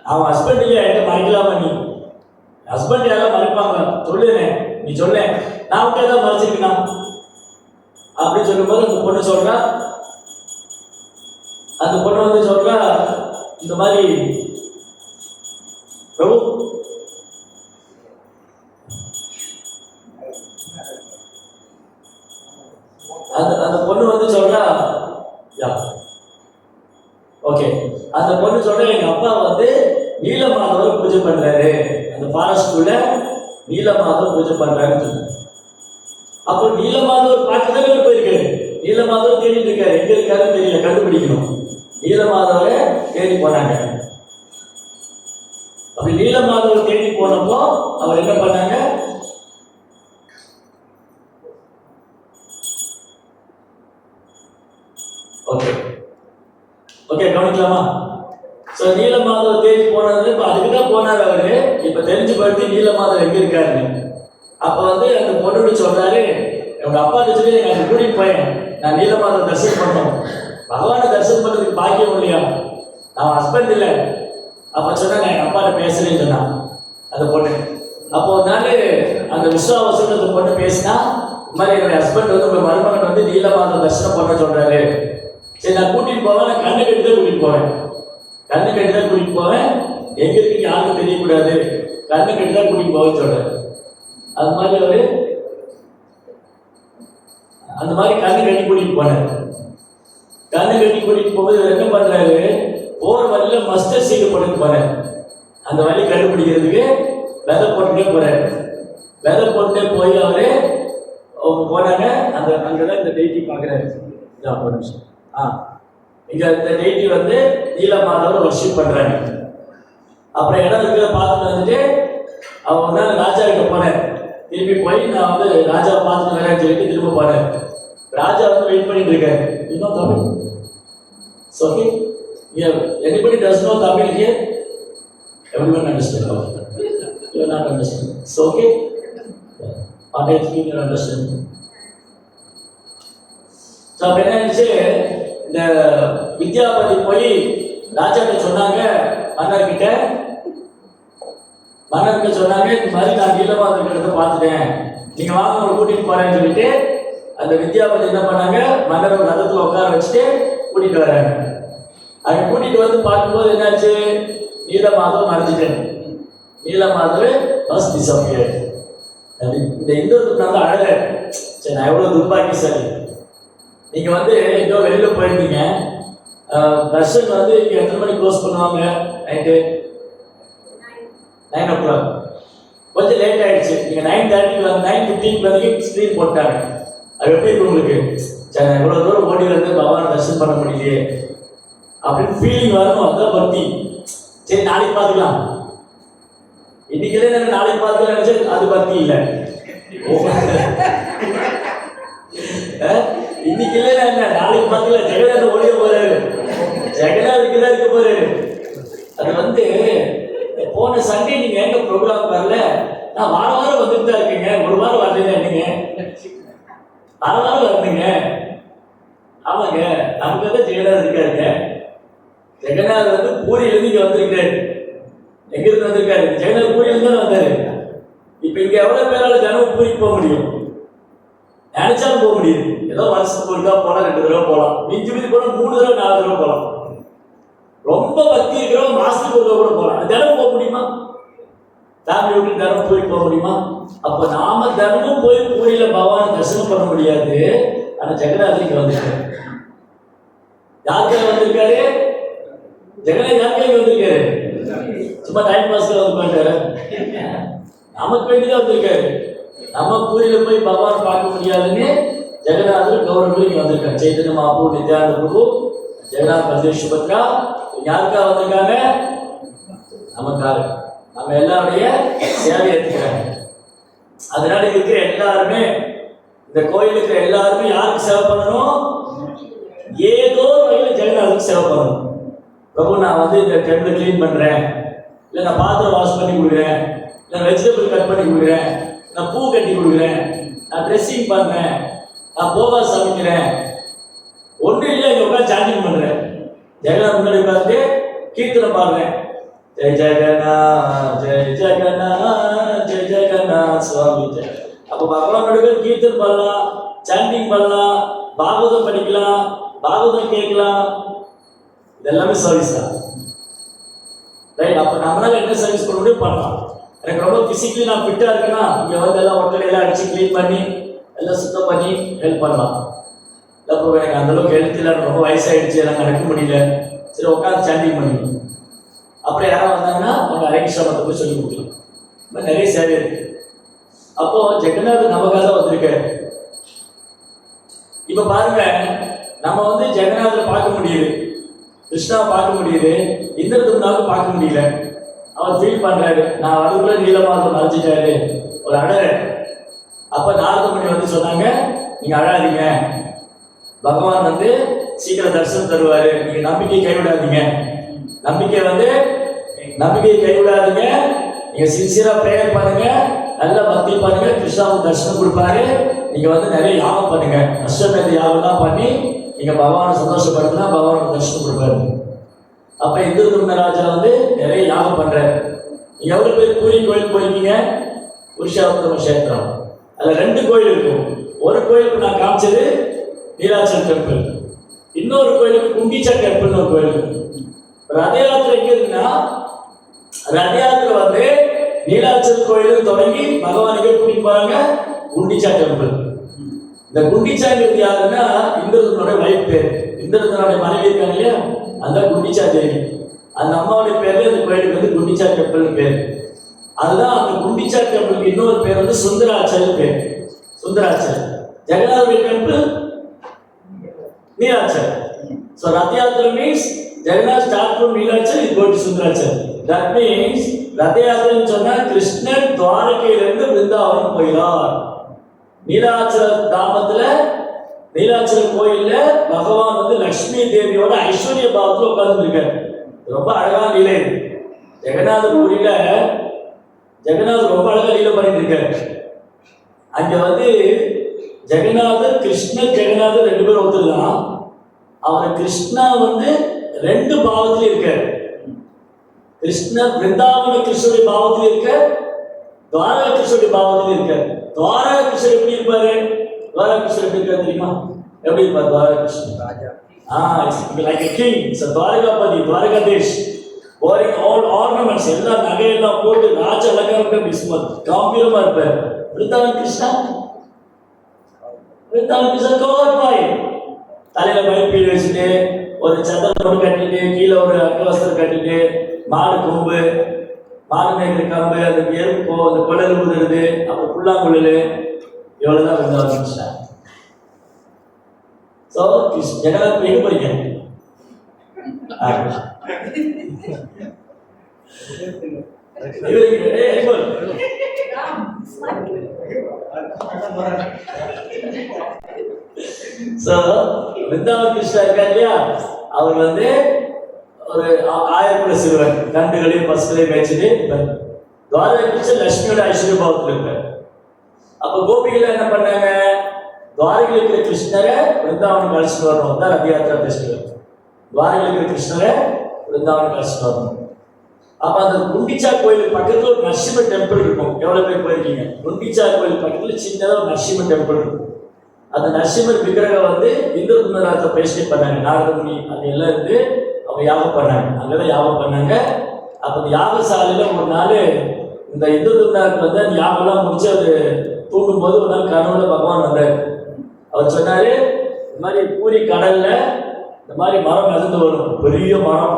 அவன் ஹஸ்பண்ட் இல்லையா, என்கிட்ட மறைக்கலாமா? நீ ஹஸ்பண்ட் யாரும் மறைப்பாங்க, சொல்லுறேன், நீ சொல்ல, நான் விட்டு ஏதாவது மறைச்சிருக்கேன் அப்படின்னு சொல்லும்போது அந்த பொண்ணு சொல்றா, சொல்றா இந்த மாதிரி, பிரபு அந்த பொண்ணு சொல்றா, ஓகே, அந்த பொண்ணு சொல்ற, எங்க அப்பா நீலமாதவர் பூஜை பண்றாரு, அந்த ஃபாரஸ்ட்குள்ள நீலமாதவர் பூஜை பண்றாருன்னு சொன்னாங்க. அப்போ நீலமாதவர் பார்க்கதான் போயிருக்காரு. நீலமாதவர் தேடிட்டு இருக்காரு, எங்க இருக்காருன்னு தெரியல, கண்டுபிடிக்கணும். நீலமாதவரை தேடி போனாங்க. அப்படி நீலமாதவர் தேடி போனப்போ அவர் என்ன பண்ணாங்க, ஓகே ஓகே கவனிக்கலாமா? நீலமாதவர் தேடி போனது இப்ப அதுக்குதான் போனார் அவரு. இப்ப தெரிஞ்சு போயிட்டு நீலமாதவர் எங்க இருக்காருன்னு. அப்ப அந்த பொண்ணு சொல்றாரு, எங்க அப்பா சொல்லி எனக்கு கூட்டிட்டு போயேன், நான் நீலமாதவர் தரிசனம் பண்ணோம். பகவானை தரிசனம் பண்றதுக்கு பாக்கியம் இல்லையா, நான் ஹஸ்பண்ட் இல்லை. அப்ப சொன்னா நான் எங்க அப்பாட்ட பேசுறேன்னு சொன்னான் அந்த பொண்ணு. அப்போ ஒரு நாள் அந்த விஸ்வாவசம் அந்த பொண்ணு பேசினா, இந்த மாதிரி என்னுடைய ஹஸ்பண்ட் உங்க மருமகன் நீலமாதவர் தரிசனம் பண்ண சொல்றாரு. சரி, நான் கூட்டிட்டு போவேன், நான் கண்ணு கட்டி தான் கூட்டிட்டு போவேன், கண்ணு கட்டி தான் கூட்டிட்டு போவேன், எங்க இருக்கு யாருக்கும் தெரியக்கூடாது, கண்ணு கட்டி தான் கூட்டிட்டு போவேன்னு சொல்றாரு. அது மாதிரி அவரு அந்த மாதிரி கண்ணு கட்டி கூட்டிட்டு போனார். கண்ணு கட்டி கூட்டிட்டு போகும்போது இவர் என்ன பண்றாரு, போற வழியில மஸ்டர் சீடு போட்டு போறாரு. அந்த வழி கண்டுபிடிக்கிறதுக்கு விதை போட்டுட்டே போறாரு. விதை போட்டுட்டே போய் அவங்க போனாங்க. அங்கதான் இந்த டெய்டி பாக்குறாரு. இங்க இந்த டெய்டி நீலமாதவர் வர்ஷிப் பண்றாங்க. அப்புறம் இடம் இருக்கிறத பார்த்துட்டு வந்துட்டு அவங்க ராஜா கிட்ட போனேன். திரும்பி போய் நான் ராஜா பார்த்துட்டு வரேன்னு சொல்லிட்டு திரும்ப போனேன். ராஜா வெயிட் பண்ணிட்டு இருக்காரு. இன்னும் Tamil okay, anybody does know Tamil here? Everyone understand? You are not understand. So okay, what I think you understand. So when I say இந்த வித்யாபதி போய் ராஜாட்ட சொன்னாங்க, மன்னர்கிட்ட சொன்னாங்க, இந்த மாதிரி நான் நீலமாதவர் கிட்ட பார்த்துட்டேன், நீங்க வாங்க உங்களை கூட்டிட்டு போறேன்னு சொல்லிட்டு அந்த வித்யாபதி என்ன பண்ணாங்க, மன்னரை ரதத்துல உட்கார வச்சுட்டு கூட்டிட்டு வராங்க. அங்க கூட்டிட்டு பார்க்கும்போது என்னாச்சு, நீலமாதவர் மறைஞ்சிட்டேன். நீலமாதவர் பஸ் டிசப்பியர். இந்த இந்து அழக, சரி நான் எவ்வளவு துர்பாக்கியசாலி. நீங்க எங்கோ வெளியில போயிருந்தீங்க, தர்ஷன் இங்க எத்தனை மணிக்கு க்ளோஸ் பண்ணுவாங்க? Night 9 o'clock. கொஞ்சம் லேட் ஆயிடுச்சு. நீங்க 9:30 9:15 ஸ்கிரீன் போட்டாங்க. அது எப்படி இருக்கு உங்களுக்கு? சரி நான் இவ்வளவு தூரம் ஓடி பகவான் தரிசனம் பண்ண முடியலையே அப்படின்னு ஃபீலிங் வரணும். அதுதான் பக்தி. சரி நாளைக்கு பார்த்துக்கலாம், இன்னைக்கு நாளைக்கு பார்த்துக்கலாம் நினைச்சு அது பக்தி இல்லை. இன்னைக்கு இல்லை என்ன நாளைக்கு பார்த்துக்கலாம். ஜெகநாதன் ஓடிய போறாரு, ஜெகநாதுக்கு தான் இருக்க போறாரு. அது போன சண்டே நீங்க எங்க ப்ரோக்ராம் வரல, நான் வாரம் வந்துட்டு தான் இருக்கீங்க, ஒரு வாரம் வரல நீங்க வாரம் வரீங்க. ஆமாங்க, நமக்கு தான் ஜெகநாதன் இருக்காருங்க. ஜெகநாதர் பூரியிலிருந்து இங்க வந்திருக்காரு. எங்க இருந்து வந்திருக்காரு? ஜெகநாதர் பூரியிலிருந்து தான் வந்தாரு. இப்ப இங்க எவ்வளவு பேரால தினமும் பூரிக்கு போக முடியும்? நினைச்சாலும் போக முடியும். ஏதோ வருஷத்துக்கு ஒருக்கா போலாம், 2 தடவை போகலாம், மிஞ்சி மிஞ்சி போனா 3 தடவை 4 தடவை போகலாம். ரொம்ப பக்தி இருக்கிறவங்க மாசத்துக்கு ஒரு கூட போகலாம். தினமும் போக முடியுமா? ஃபேமிலி விட்டு தினமும் பூரிக்கு போக முடியுமா? அப்ப நாம தினமும் போய் பூரியில பகவான் தரிசனம் பண்ண முடியாது. ஆனா ஜெகநாதர் இங்க வந்திருக்காரு. யாருக்காக வந்திருக்காரு? ஜெகநாதர் யாருக்காக வந்திருக்காரு? சும்மா டைம் பாஸ்க்கு வந்து போயிட்டாரு, நமக்கு வேண்டிதான் வந்திருக்காரு. நம்ம பூரியில போய் பகவான் பார்க்க முடியாதுன்னு ஜெகநாதர் கௌரவர்கள் இங்க வந்திருக்காரு. சைத்தன்ய மகாபிரபு, நித்யானந்த பிரபு, ஜெகநாத் பல்தேவ் சுபத்ரா யாருக்கா வந்திருக்காங்க? நமக்காக, நம்ம எல்லாருடைய சேவை எடுத்துக்கிறாங்க. அதனால இருக்கிற எல்லாருமே, இந்த கோயிலுக்கு இருக்கிற எல்லாருமே யாருக்கு சேவை பண்ணணும்? ஏதோ வகையில் ஜெகநாதுக்கு சேவை பண்ணணும். பிரபு நான் வந்து இந்த டெம்பிள் கிளீன் பண்றேன், இல்லை நான் பாத்திரம் வாஷ் பண்ணி கொடுக்குறேன், இல்லை வெஜிடபிள் கட் பண்ணி கொடுக்குறேன், நான் பூ கட்டி கொடுக்குறேன், நான் ட்ரெஸ்ஸிங் பண்ணேன், நான் போகா சமைக்கிறேன், ஒன்றும் இல்லை இங்கே உட்காந்து சாண்டிங் பண்ணுறேன். ஜெகநாத் முன்னாடி உட்காந்து கீர்த்தனை பாடுறேன், ஜெய் ஜெகநாத் ஜெய் ஜெகநாத் ஜெய் ஜெகநாத் சுவாமி ஜெய். அப்போ பகவான் நடுவில் கீர்த்தன் பண்ணலாம், சாண்டிங் பண்ணலாம், பாகவதம் படிக்கலாம், பாகவதம் கேட்கலாம். இதெல்லாமே சர்வீஸ் தான், ரைட்? அப்போ நம்மளால என்ன சர்வீஸ் பண்ண முடியும் பண்ணலாம். எனக்கு ரொம்ப பிசிக்கலி நான் ஃபிட்டாக இருக்குன்னா இங்கே வந்து எல்லாம் ஒட்டடையெல்லாம் அடிச்சு க்ளீன் பண்ணி எல்லாம் சுத்தம் பண்ணி ஹெல்ப் பண்ணலாம். இப்போ எனக்கு அந்தளவுக்கு ஹெல்த் இல்லை, ரொம்ப வயசாகிடுச்சு, எனக்கு நடக்க முடியல, சரி உட்காந்து சாண்டிங் பண்ணிக்கணும். அப்புறம் யாராவது வந்தாங்கன்னா அவங்க அரேங்ஷாமத்தை போய் சொல்லி கொடுக்கலாம். இந்த மாதிரி நிறைய சேவை இருக்கு. அப்போ ஜெகநாத் நமக்காக தான் வந்திருக்காரு. இப்போ பாருங்க, நம்ம வந்து ஜெகநாதை பார்க்க முடியுது, கிருஷ்ணாவை பார்க்க முடியுது, இந்திரதும்னாவுக்கு பார்க்க முடியல. அவர் ஃபீல் பண்றாரு, நான் அதுக்குள்ள நீலமாக மறைஞ்சிட்டாரு, ஒரு அழகு. அப்ப நாரதமுனி வந்து சொன்னாங்க, நீங்க அழாதீங்க, பகவான் வந்து சீக்கிரம் தரிசனம் தருவாரு, நீங்க நம்பிக்கை கைவிடாதீங்க, நம்பிக்கையை கைவிடாதீங்க, நீங்க சின்சியரா பிரேயர் பண்ணுங்க, நல்ல பக்தி பண்ணுங்க, கிருஷ்ணாவுக்கு தரிசனம் கொடுப்பாரு. நீங்க வந்து நிறைய யாகம் பண்ணுங்க, அஷ்டமேத யாகம்லாம் பண்ணி நீங்க பகவானை சந்தோஷப்படுத்தினா பகவானுக்கு தரிசனம் கொடுப்பாரு. அப்ப இந்து ராஜா வந்து நிறைய யாகம் பண்றாரு. நீங்க எவ்வளவு பேர் பூரி கோயில் போயிருக்கீங்க? புருஷோத்தம கஷேத்திரம், அதுல 2 கோயில் இருக்கும். ஒரு கோயிலுக்கு நான் காமிச்சது நீலாச்சல் டெம்பிள், இன்னொரு கோயிலுக்கு குண்டிச்சா டெம்பிள்னு ஒரு கோயில். ரத யாத்திரை எங்க இருக்குன்னா, ரத யாத்திரை வந்து நீலாச்சல் கோயிலுக்கு தொடங்கி பகவானுக்கு கூட்டிட்டு போறாங்க குண்டிச்சா டெம்பிள். இந்த குண்டிச்சாங்கிறது யாருன்னா இந்திரதனுடைய வைஃப் பேர், இந்திரதனுடைய மனைவி இருக்காங்க இல்லையா, அந்த குண்டிச்சா தேவி. அந்த அம்மாவுடைய பேர்ல இந்த கோயிலுக்கு வந்து குண்டிச்சா டெம்பிள் பேர். அதுதான் அந்த குண்டிச்சா டெம்பிளுக்கு இன்னொரு பேர் வந்து சுந்தராச்சல் பேர், சுந்தராச்சல். ஜெகநாதனுடைய temple Nilachal. So Rath Yatra means Jagannath start from Neelachal, it go to Sundarachal. That means Rath Yatra சொன்னா கிருஷ்ணன் துவாரகையிலிருந்து விருந்தாவனம் போகிறார். நீலாச்சல தாமத்துல, நீலாச்சல கோயில்ல பகவான் வந்து லட்சுமி தேவியோட ஐஸ்வர்ய பாவத்துல உட்கார்ந்து இருக்காரு. ரொம்ப அழகான லீலை. ஜெகநாத பூரியில ஜெகநாத் ரொம்ப அழகா லீலை பண்ணிட்டு இருக்காரு. அங்க வந்து ஜெகநாதர் கிருஷ்ணர் ஜெகநாதர் 2 பேரும் ஒத்துக்கலாம். அவர் கிருஷ்ணா வந்து 2 பாவத்திலும் இருக்காரு. கிருஷ்ணர் பிருந்தாவன கிருஷ்ணருடைய பாவத்திலும் இருக்கார், துவாரகா கிருஷ்ணருடைய பாவத்திலும் இருக்கார். துவாரகா கிருஷ்ணர் எப்படி இருப்பாரு? துவாரகா கிருஷ்ணர் எப்படி இருக்காரு தெரியுமா? எப்படி இருப்பார் துவாரகா கிருஷ்ணர்? ராஜா, like a king. So Dwarkapati, Dwarkadhish, wearing all ornaments, எல்லா நகையெல்லாம் போட்டு ராஜ அலங்காரம் பிஸ்மத் காம்பீரமா இருப்பார். பிருந்தாவன கிருஷ்ணா, பிருந்தாவன கிருஷ்ணர் கோவர் பாய், தலையில மயில்பீடு வச்சுட்டு, ஒரு சத்திரம் கட்டிட்டு, கீழே ஒரு அங்கவஸ்திரம் கட்டிட்டு, மாடு கொம்பு, மாடு மேய்க்கிற கம்பு, அந்த எறும்பு, அந்த குழல் உதிருது, அப்புறம் புல்லாங்குழல், இவ்வளவுதான் பிருந்தாவன கிருஷ்ணா. ஸோ ஜெகநாத் எங்க போறீங்க? பிருந்தாவன கிருஷ்ணா இருக்காரு இல்லையா, அவர் வந்து ஒரு 1000 சிறுவன் கண்டுகளையும் பசுகளையும் மேய்ச்சிட்டு துவாரகா கிருஷ்ணன் லட்சுமியோட ஐஸ்வர்ய பாவத்தில் இருப்பார். அப்ப கோபிகள் என்ன பண்ணாங்க? துவாரகையில் இருக்கிற கிருஷ்ணரை பிருந்தாவனுக்கு அழைச்சிட்டு வரணும் தான் ரத யாத்திரா ஃபெஸ்டிவல். துவாரகையில் இருக்கிற கிருஷ்ணரை பிருந்தாவனுக்கு அழைச்சிட்டு வரணும். அப்ப அந்த குண்டிச்சா கோயிலுக்கு பக்கத்துல ஒரு நரசிம்ம டெம்பிள் இருக்கும். எவ்வளவு பேர் போயிருக்கீங்க? குண்டிச்சா கோயில் பக்கத்துல சின்னதா ஒரு நரசிம்ம டெம்பிள் இருக்கும். அந்த நரசிம்மர் விக்கிரகம் வந்து இந்திரதும்னராஜை பேசிட்டு பண்ணாங்க. நாரதமுனி அது எல்லாம் இருந்து அவங்க யாகம் பண்ணாங்க, அங்கதான் யாகம் பண்ணாங்க. அப்ப அந்த யாகசாலையில ஒரு நாள் இந்த இந்திரதும்னருக்கு வந்து அந்த யாகம்லாம் முடிச்சு அது தூண்டும் போது ஒரு நாள் கனவுல பகவான் வந்தார். அவர் சொன்னாரு, இந்த மாதிரி பூரி கடல்ல இந்த மாதிரி மரம் மிதந்து வரும், பெரிய மரம்,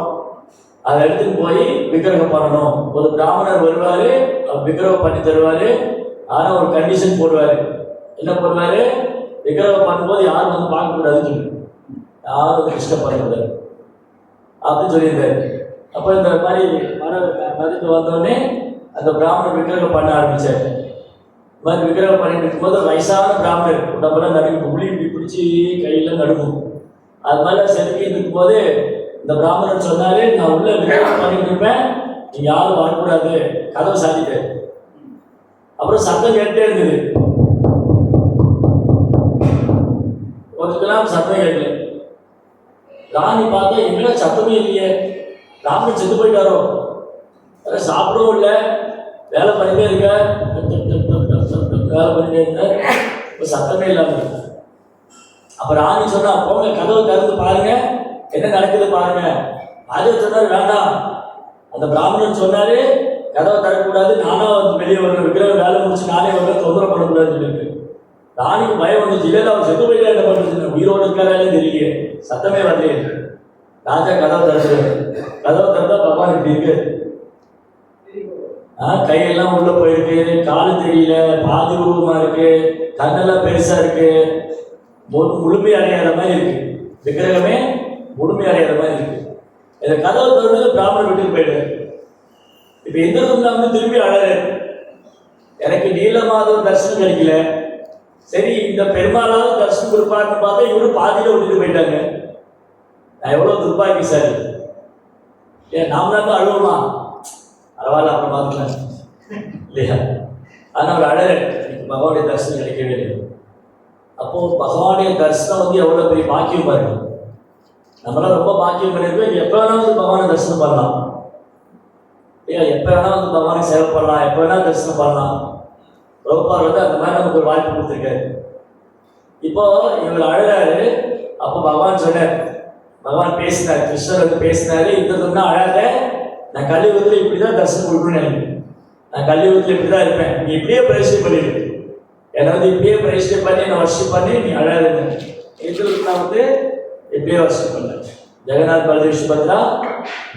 அதை எடுத்துட்டு போய் விக்கிரகம் பண்ணணும். ஒரு பிராமணர் வருவாரு, அவர் விக்கிரகம் பண்ணி தருவாரு. ஆனா ஒரு கண்டிஷன் போடுவாரு. என்ன போடுவாரு? விக்கிரகம் பண்ணும்போது யாரும் வந்து பார்க்க கூடாதுன்னு சொல்லி, யாரும் வந்து கஷ்டப்படக்கூடாது. அப்படின்னு சொல்லியிருந்தாரு. அப்போ இந்த மாதிரி மதத்துக்கு வந்தோடனே அந்த பிராமணர் விக்கிரகம் பண்ண ஆரம்பிச்சார். இந்த மாதிரி விக்கிரகம் பண்ணிட்டு இருக்கும்போது வயசான பிராமணர் உடம்பெல்லாம் நடுங்கும், புளி இப்படி பிடிச்சி கையில் நடுங்கும். அது மாதிரி செதுக்கி இருக்கும்போது இந்த பிராமணர் சொன்னாரு, நான் உள்ள விக்கிரகம் பண்ணிட்டு இருப்பேன், நீங்க யாரும் வரக்கூடாது, கதவை சாத்திட்டாரு. அப்புறம் சத்தம் கேட்டே இருந்தது, கொஞ்சம் சத்தம் கேட்கல. ராணி பார்த்தா எங்கடா சத்தமே இல்லையே, ராமன் செத்து போயிட்டாரோ, சாப்பிடவும் இல்லை, வேலை பண்ணிட்டே இருக்க, வேலை பண்ணிட்டே இருக்க, சத்தமே இல்லாம. அப்ப ராணி சொன்னா, போங்க கதவை திறந்து பாருங்க, என்ன நடக்குது பாருங்க. ராஜா சொன்னாரு, வேண்டாம். அந்த பிராமணன் சொன்னாரு, கதவை திறக்கக்கூடாது, நானா வந்து வெளியே வரணும், விக்கிற வேலை முடிச்சு நானே வந்து தொந்தரவு பண்ணக்கூடாதுன்னு சொல்லிட்டு. ராணிக்கு பயம் வந்துச்சு, இல்லை அவர் செத்து போயிட்டா என்ன பண்ணுறது, உயிரோடு இருக்காராலே தெரியலையே, சத்தமே வரலையே. ராஜா கதவை திறந்துரு, கதவை திறந்தா பகவான் இப்படி இருக்கு, கையெல்லாம் உள்ள போயிருக்கு, காலு தெரியல, பாதி உருவமா இருக்கு, கண்ணெல்லாம் பெருசா இருக்கு, முழுமை அடையாத மாதிரி இருக்கு, விக்கிரகமே முழுமை அடையாத மாதிரி இருக்கு. இந்த கதவை திறந்து பிராமணர் வீட்டுக்கு போயிடு. இப்ப இந்திரதும்னா வந்து திரும்பி அழகு, எனக்கு நீலமாதவ தரிசனம் கிடைக்கல, சரி இந்த பெருமாளாவது தரிசனம் கொடுப்பாருன்னு பார்த்தா இவரு பாதியில விட்டுட்டு போயிட்டாங்க. நான் எவ்வளவு துர்பாக்கி சார், ஏன் நாம தான் அழுவமா, பரவாயில்ல அப்புறம் பார்த்துக்கலாம் இல்லையா. ஆனால் அவர் அழகு, பகவானுடைய தரிசனம் கிடைக்கவே இல்லை. அப்போ பகவானுடைய தரிசனம் வந்து எவ்வளவு பெரிய பாக்கியம் பாருங்க. நம்மளாம் ரொம்ப பாக்கியம் பண்ணிருக்கோம், எப்ப வேணா வந்து பகவானை தரிசனம் பண்ணலாம், ஏன் எப்ப வேணா வந்து பகவானை சேவை பண்ணலாம், எப்ப வேணா தரிசனம் பண்ணலாம். பிரபுபார் வந்து அந்த மாதிரி நமக்கு ஒரு வாய்ப்பு கொடுத்துருக்காரு. இப்போ இவர் அழகாரு. அப்போ பகவான் சொன்னார், பகவான் பேசினார், கிருஷ்ணர் வந்து பேசினாரு, இந்த சொன்னா அழாத, நான் கலியுகத்தில் இப்படிதான் தரிசனம் கொடுக்கணும்னு நினைக்கிறேன், நான் கலியுகத்தில் இப்படிதான் இருப்பேன், நீ இப்படியே பிரதிஷ்டை பண்ணிடு, என்னை வந்து இப்படியே பிரதிஷ்டை பண்ணி என்னை வர்ஷிப் பண்ணி நீ அழகாது. இதுல நான் வந்து இப்படியே வர்ஷிப் பண்ணேன். ஜெகநாத் பலதேவ் சுபத்ரா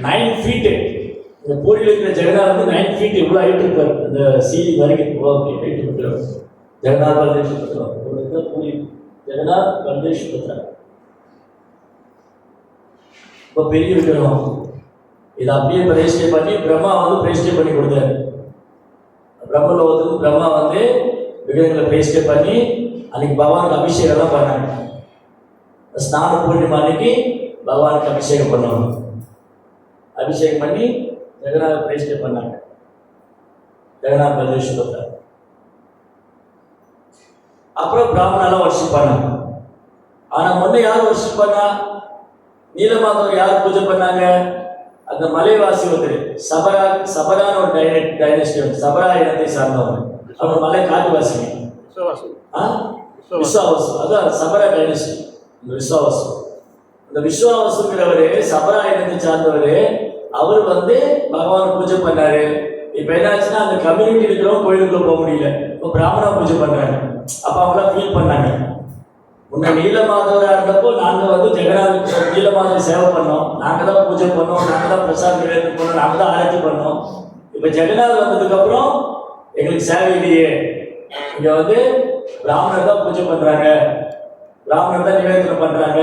9 feet, இந்த பூரியில் இருக்கிற ஜெகநாத் வந்து 9 feet இவ்வளோ ஹைட் இருப்பார், இந்த சீலி வரைக்கும் இவ்வளோ ஹைட் இருக்கிறார் ஜெகநாத் பலதேவ் சுபத்ரா. பூரி ஜெகநாத் பலதேவ் சுபத்ரா இப்போ பெரிய விக்கிரகம். இதை அப்படியே பிரதிஷ்டை பண்ணி பிரம்மா வந்து பிரதிஷ்டை பண்ணி கொடுத்தாரு. பிரம்மலோகத்துக்கு பிரம்மா வந்து விக்கிரகங்களை பிரதிஷ்டை பண்ணி அன்னைக்கு பகவானுக்கு அபிஷேகம்லாம் பண்ணாங்க. ஸ்நான பூர்ணிமா அன்னைக்கு பகவானுக்கு அபிஷேகம் பண்ணுவாங்க. அபிஷேகம் பண்ணி ஜெகநாத் பிரதிஷ்டை பண்ணாங்க, ஜெகநாத் பலதேவ் சுபத்ரா. அப்புறம் பிராமணெல்லாம் வர்ஷிப் பண்ணாங்க. ஆனா முன்ன யார் வர்ஷிப் பண்ணா, நீலமாதவர் யார் பூஜை பண்ணாங்க, அந்த மலைவாசி வந்து சபரான ஒரு டைனஸ்டி, சபரா இனத்தை சார்ந்தவங்க, அவங்க மலை காட்டுவாசிங்க, விஸ்வாவசு, அதான் சபரா டைனஸ்டி. இந்த விஸ்வாவசு, இந்த விஸ்வாவசுங்கிறவரு சபரா இனத்தை சார்ந்தவரு, அவர் வந்து பகவான் பூஜை பண்ணாரு. இப்ப என்னாச்சுன்னா அந்த கம்யூனிட்டி இருக்கிறவங்க கோயிலுக்குள்ள போக முடியல, இப்போ பிராமணா பூஜை பண்றாங்க. அப்ப அவங்களாம் ஃபீல் பண்ணாங்க, முன்ன நீலமாதவரா இருந்தப்போ நாங்க வந்து ஜெகநாத் நீலமாதவர் சேவை பண்ணோம், நாங்க தான் பூஜை பண்ணோம், நாங்க தான் பிரசாத் நிவேதனம் பண்ணோம், நாங்க தான் ஆராய்ச்சி பண்ணோம். இப்ப ஜெகநாத் வந்ததுக்கு அப்புறம் எங்களுக்கு சேவை இல்லையே, இங்க வந்து பிராமணர் தான் பூஜை பண்றாங்க, பிராமணர் தான் நிவேதனம் பண்றாங்க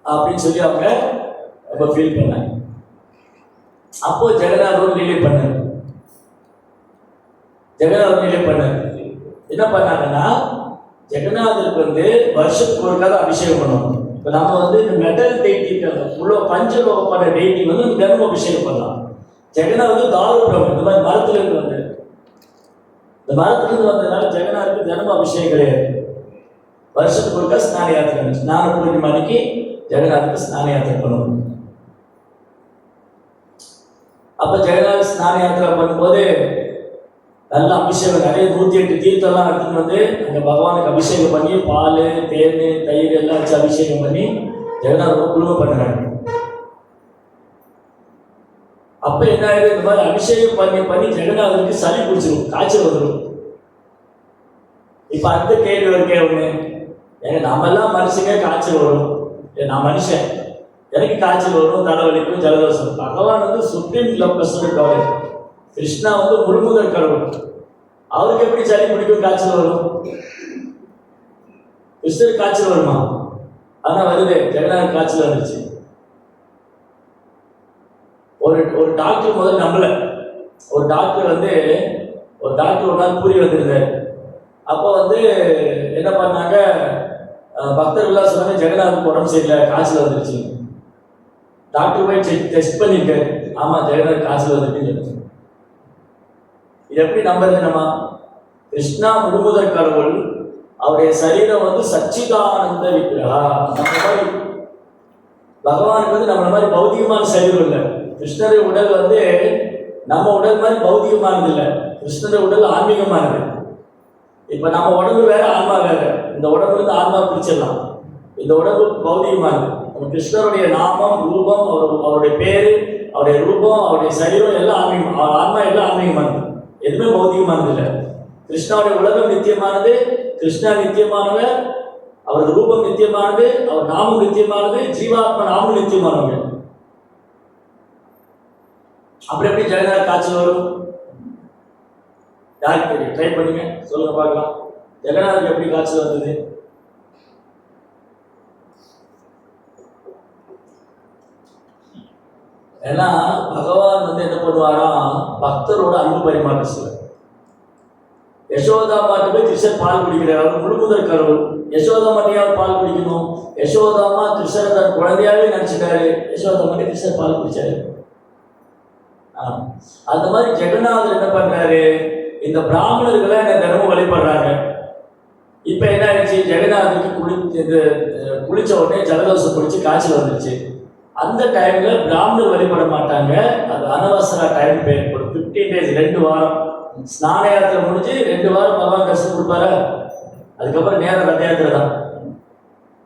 அப்படின்னு சொல்லி அவங்க ரொம்ப ஃபீல் பண்ணாங்க. அப்போ ஜெகநாதர் நிலை பண்ணார். ஜெகநாதர் நிலை பண்ணார். என்ன பண்ணாங்கன்னா, ஜெகநாதருக்கு வந்து வருஷத்துக்கு ஒரு காலம் அபிஷேகம் பண்ணுவோம். இப்போ நம்ம வந்து இந்த மெட்டல் டெய்ட்டி உள்ள பஞ்சலோகப்பட டெய்ட்டி வந்து தினமும் அபிஷேகம் பண்ணலாம். ஜெகநாத் வந்து தாருபிரம், இந்த மாதிரி மரத்துல இருந்து வந்து, இந்த மரத்துல இருந்து வந்ததுனால ஜெகநாதருக்கு தினமும் அபிஷேகம் கிடையாது. வருஷத்துக்கு ஒருக்கா ஸ்நான யாத்திரை, ஸ்நான பூர்ணிமா அன்னைக்கு ஜெகநாதருக்கு ஸ்நான யாத்திரை பண்ணுவோம். அப்ப ஜெகநாத் ஸ்நான யாத்திரை பண்ணும்போது நல்ல அபிஷேகம், நிறைய 108 தீர்த்தம்லாம் எடுத்துட்டு வந்து அங்க பகவானுக்கு அபிஷேகம் பண்ணி பால் தேன் தயிர் எல்லாம் வச்சு அபிஷேகம் பண்ணி ஜெகநாத் குழும பண்ணுறாங்க. அப்ப என்ன ஆயிடும், இந்த மாதிரி அபிஷேகம் பண்ணி பண்ணி ஜெகநாதருக்கு சளி பிடிச்சிடும், காய்ச்சல் வந்துடும். இப்ப அடுத்த கேள்வி இருக்கே ஒண்ணு, ஏங்க நம்ம எல்லாம் மனுஷங்க காய்ச்சல் வரும், நான் மனுஷன் எனக்கு காய்ச்சல் வரும், தலைவலிக்கும், ஜலதோஷம். பகவான் வந்து சுப்ரீம் லெவல் கவர், கிருஷ்ணா வந்து முழுமுதல் கடவுள், அவருக்கு எப்படி சளி பிடிக்கும், காய்ச்சல் வரும்? கிருஷ்ணருக்கு காய்ச்சல் வருமா? ஆனா வருது, ஜெகநாதர் காய்ச்சல் வந்துச்சு. ஒரு டாக்டர் முதல்ல நம்பல. ஒரு டாக்டர் ஒரு நாள் பூரி வந்திருந்தார். அப்போ என்ன பண்ணாங்க, பக்தர்கள்லாம் சொன்னாங்க ஜெகநாதனுக்கு உடம்பு சரியில்லை, காய்ச்சல் வந்துருச்சு. டாக்டர் போய் டெஸ்ட் பண்ணியிருக்காரு, ஆமா ஜெகநாத் காய்ச்சல் வந்துருக்குன்னு சொல்லி. இது எப்படி நம்புறது நம்ம? கிருஷ்ணா முழுமுதற் கடவுள், அவருடைய சரீரம் சச்சிதானந்த விக்கிரகா. நம்ம மாதிரி பகவானுக்கு நம்மள மாதிரி பௌதிகமான சரீரம் இல்லை. கிருஷ்ணருடைய உடல் நம்ம உடல் மாதிரி பௌதிகமானது இல்லை. கிருஷ்ணருடைய உடல் ஆன்மீகமானது. இப்ப நம்ம உடம்பு வேற, ஆன்மா வேற. இந்த உடம்புல ஆன்மா பிரிச்சிடலாம். இந்த உடம்பு பௌதிகமானது. கிருஷ்ணருடைய நாமம், ரூபம், அவருடைய பேரு, அவருடைய ரூபம், அவருடைய சரீரம் எல்லாம் ஆன்மீகம். ஆன்மா எல்லாம் ஆன்மீகமானது, எதுவுமே பௌதிகமானது இல்லை. கிருஷ்ணாவுடைய உலகம் நித்தியமானது, கிருஷ்ணா நித்தியமானவர், அவரது ரூபம் நித்தியமானது, அவர் நாமம் நித்தியமானது, ஜீவாத்மா நாமம் நித்தியமானவங்க. அப்புறம் எப்படி ஜெகநாத் காய்ச்சல் வரும்? யாருக்கு தெரியும்? ட்ரை பண்ணுங்க, சொல்லுங்க பார்க்கலாம். ஜெகநாதனுக்கு எப்படி காய்ச்சல் வந்தது? ஏன்னா பகவான் என்ன பண்ணுவாராம், பக்தரோட அன்பு பரிமாற்றம் செய்வார். யசோதா மாட்டு போய் கிருஷ்ணர் பால் குடிக்கிறார். அவர் முழுமுதற் கடவுள். யசோதா மாட்டையாவது பால் குடிக்கணும். யசோதாமா கிருஷ்ணரை தன் குழந்தையாவே நினைச்சிட்டாரு. யசோதா மாட்டை கிருஷ்ணர் பால் குடிச்சாரு. அந்த மாதிரி ஜெகநாதர் என்ன பண்றாரு, இந்த பிராமணர்களை தினமும் வழிபடுறாங்க. இப்ப என்ன ஆயிடுச்சு, ஜெகநாதருக்கு குளிச்ச உடனே ஜலதோஷம் குளிச்சு காய்ச்சல் வந்துருச்சு. அந்த டைம்ல பிராமணர் வழிபட மாட்டாங்க. அது அனவசர டைம் பேர். ஒரு 15 days, 2 வாரம் ஸ்நான யாத்திரை முடிஞ்சு 2 வாரம் பகவான் தரிசனம் கொடுப்பாரு. அதுக்கப்புறம் நேரம் ரத யாத்திரை தான்.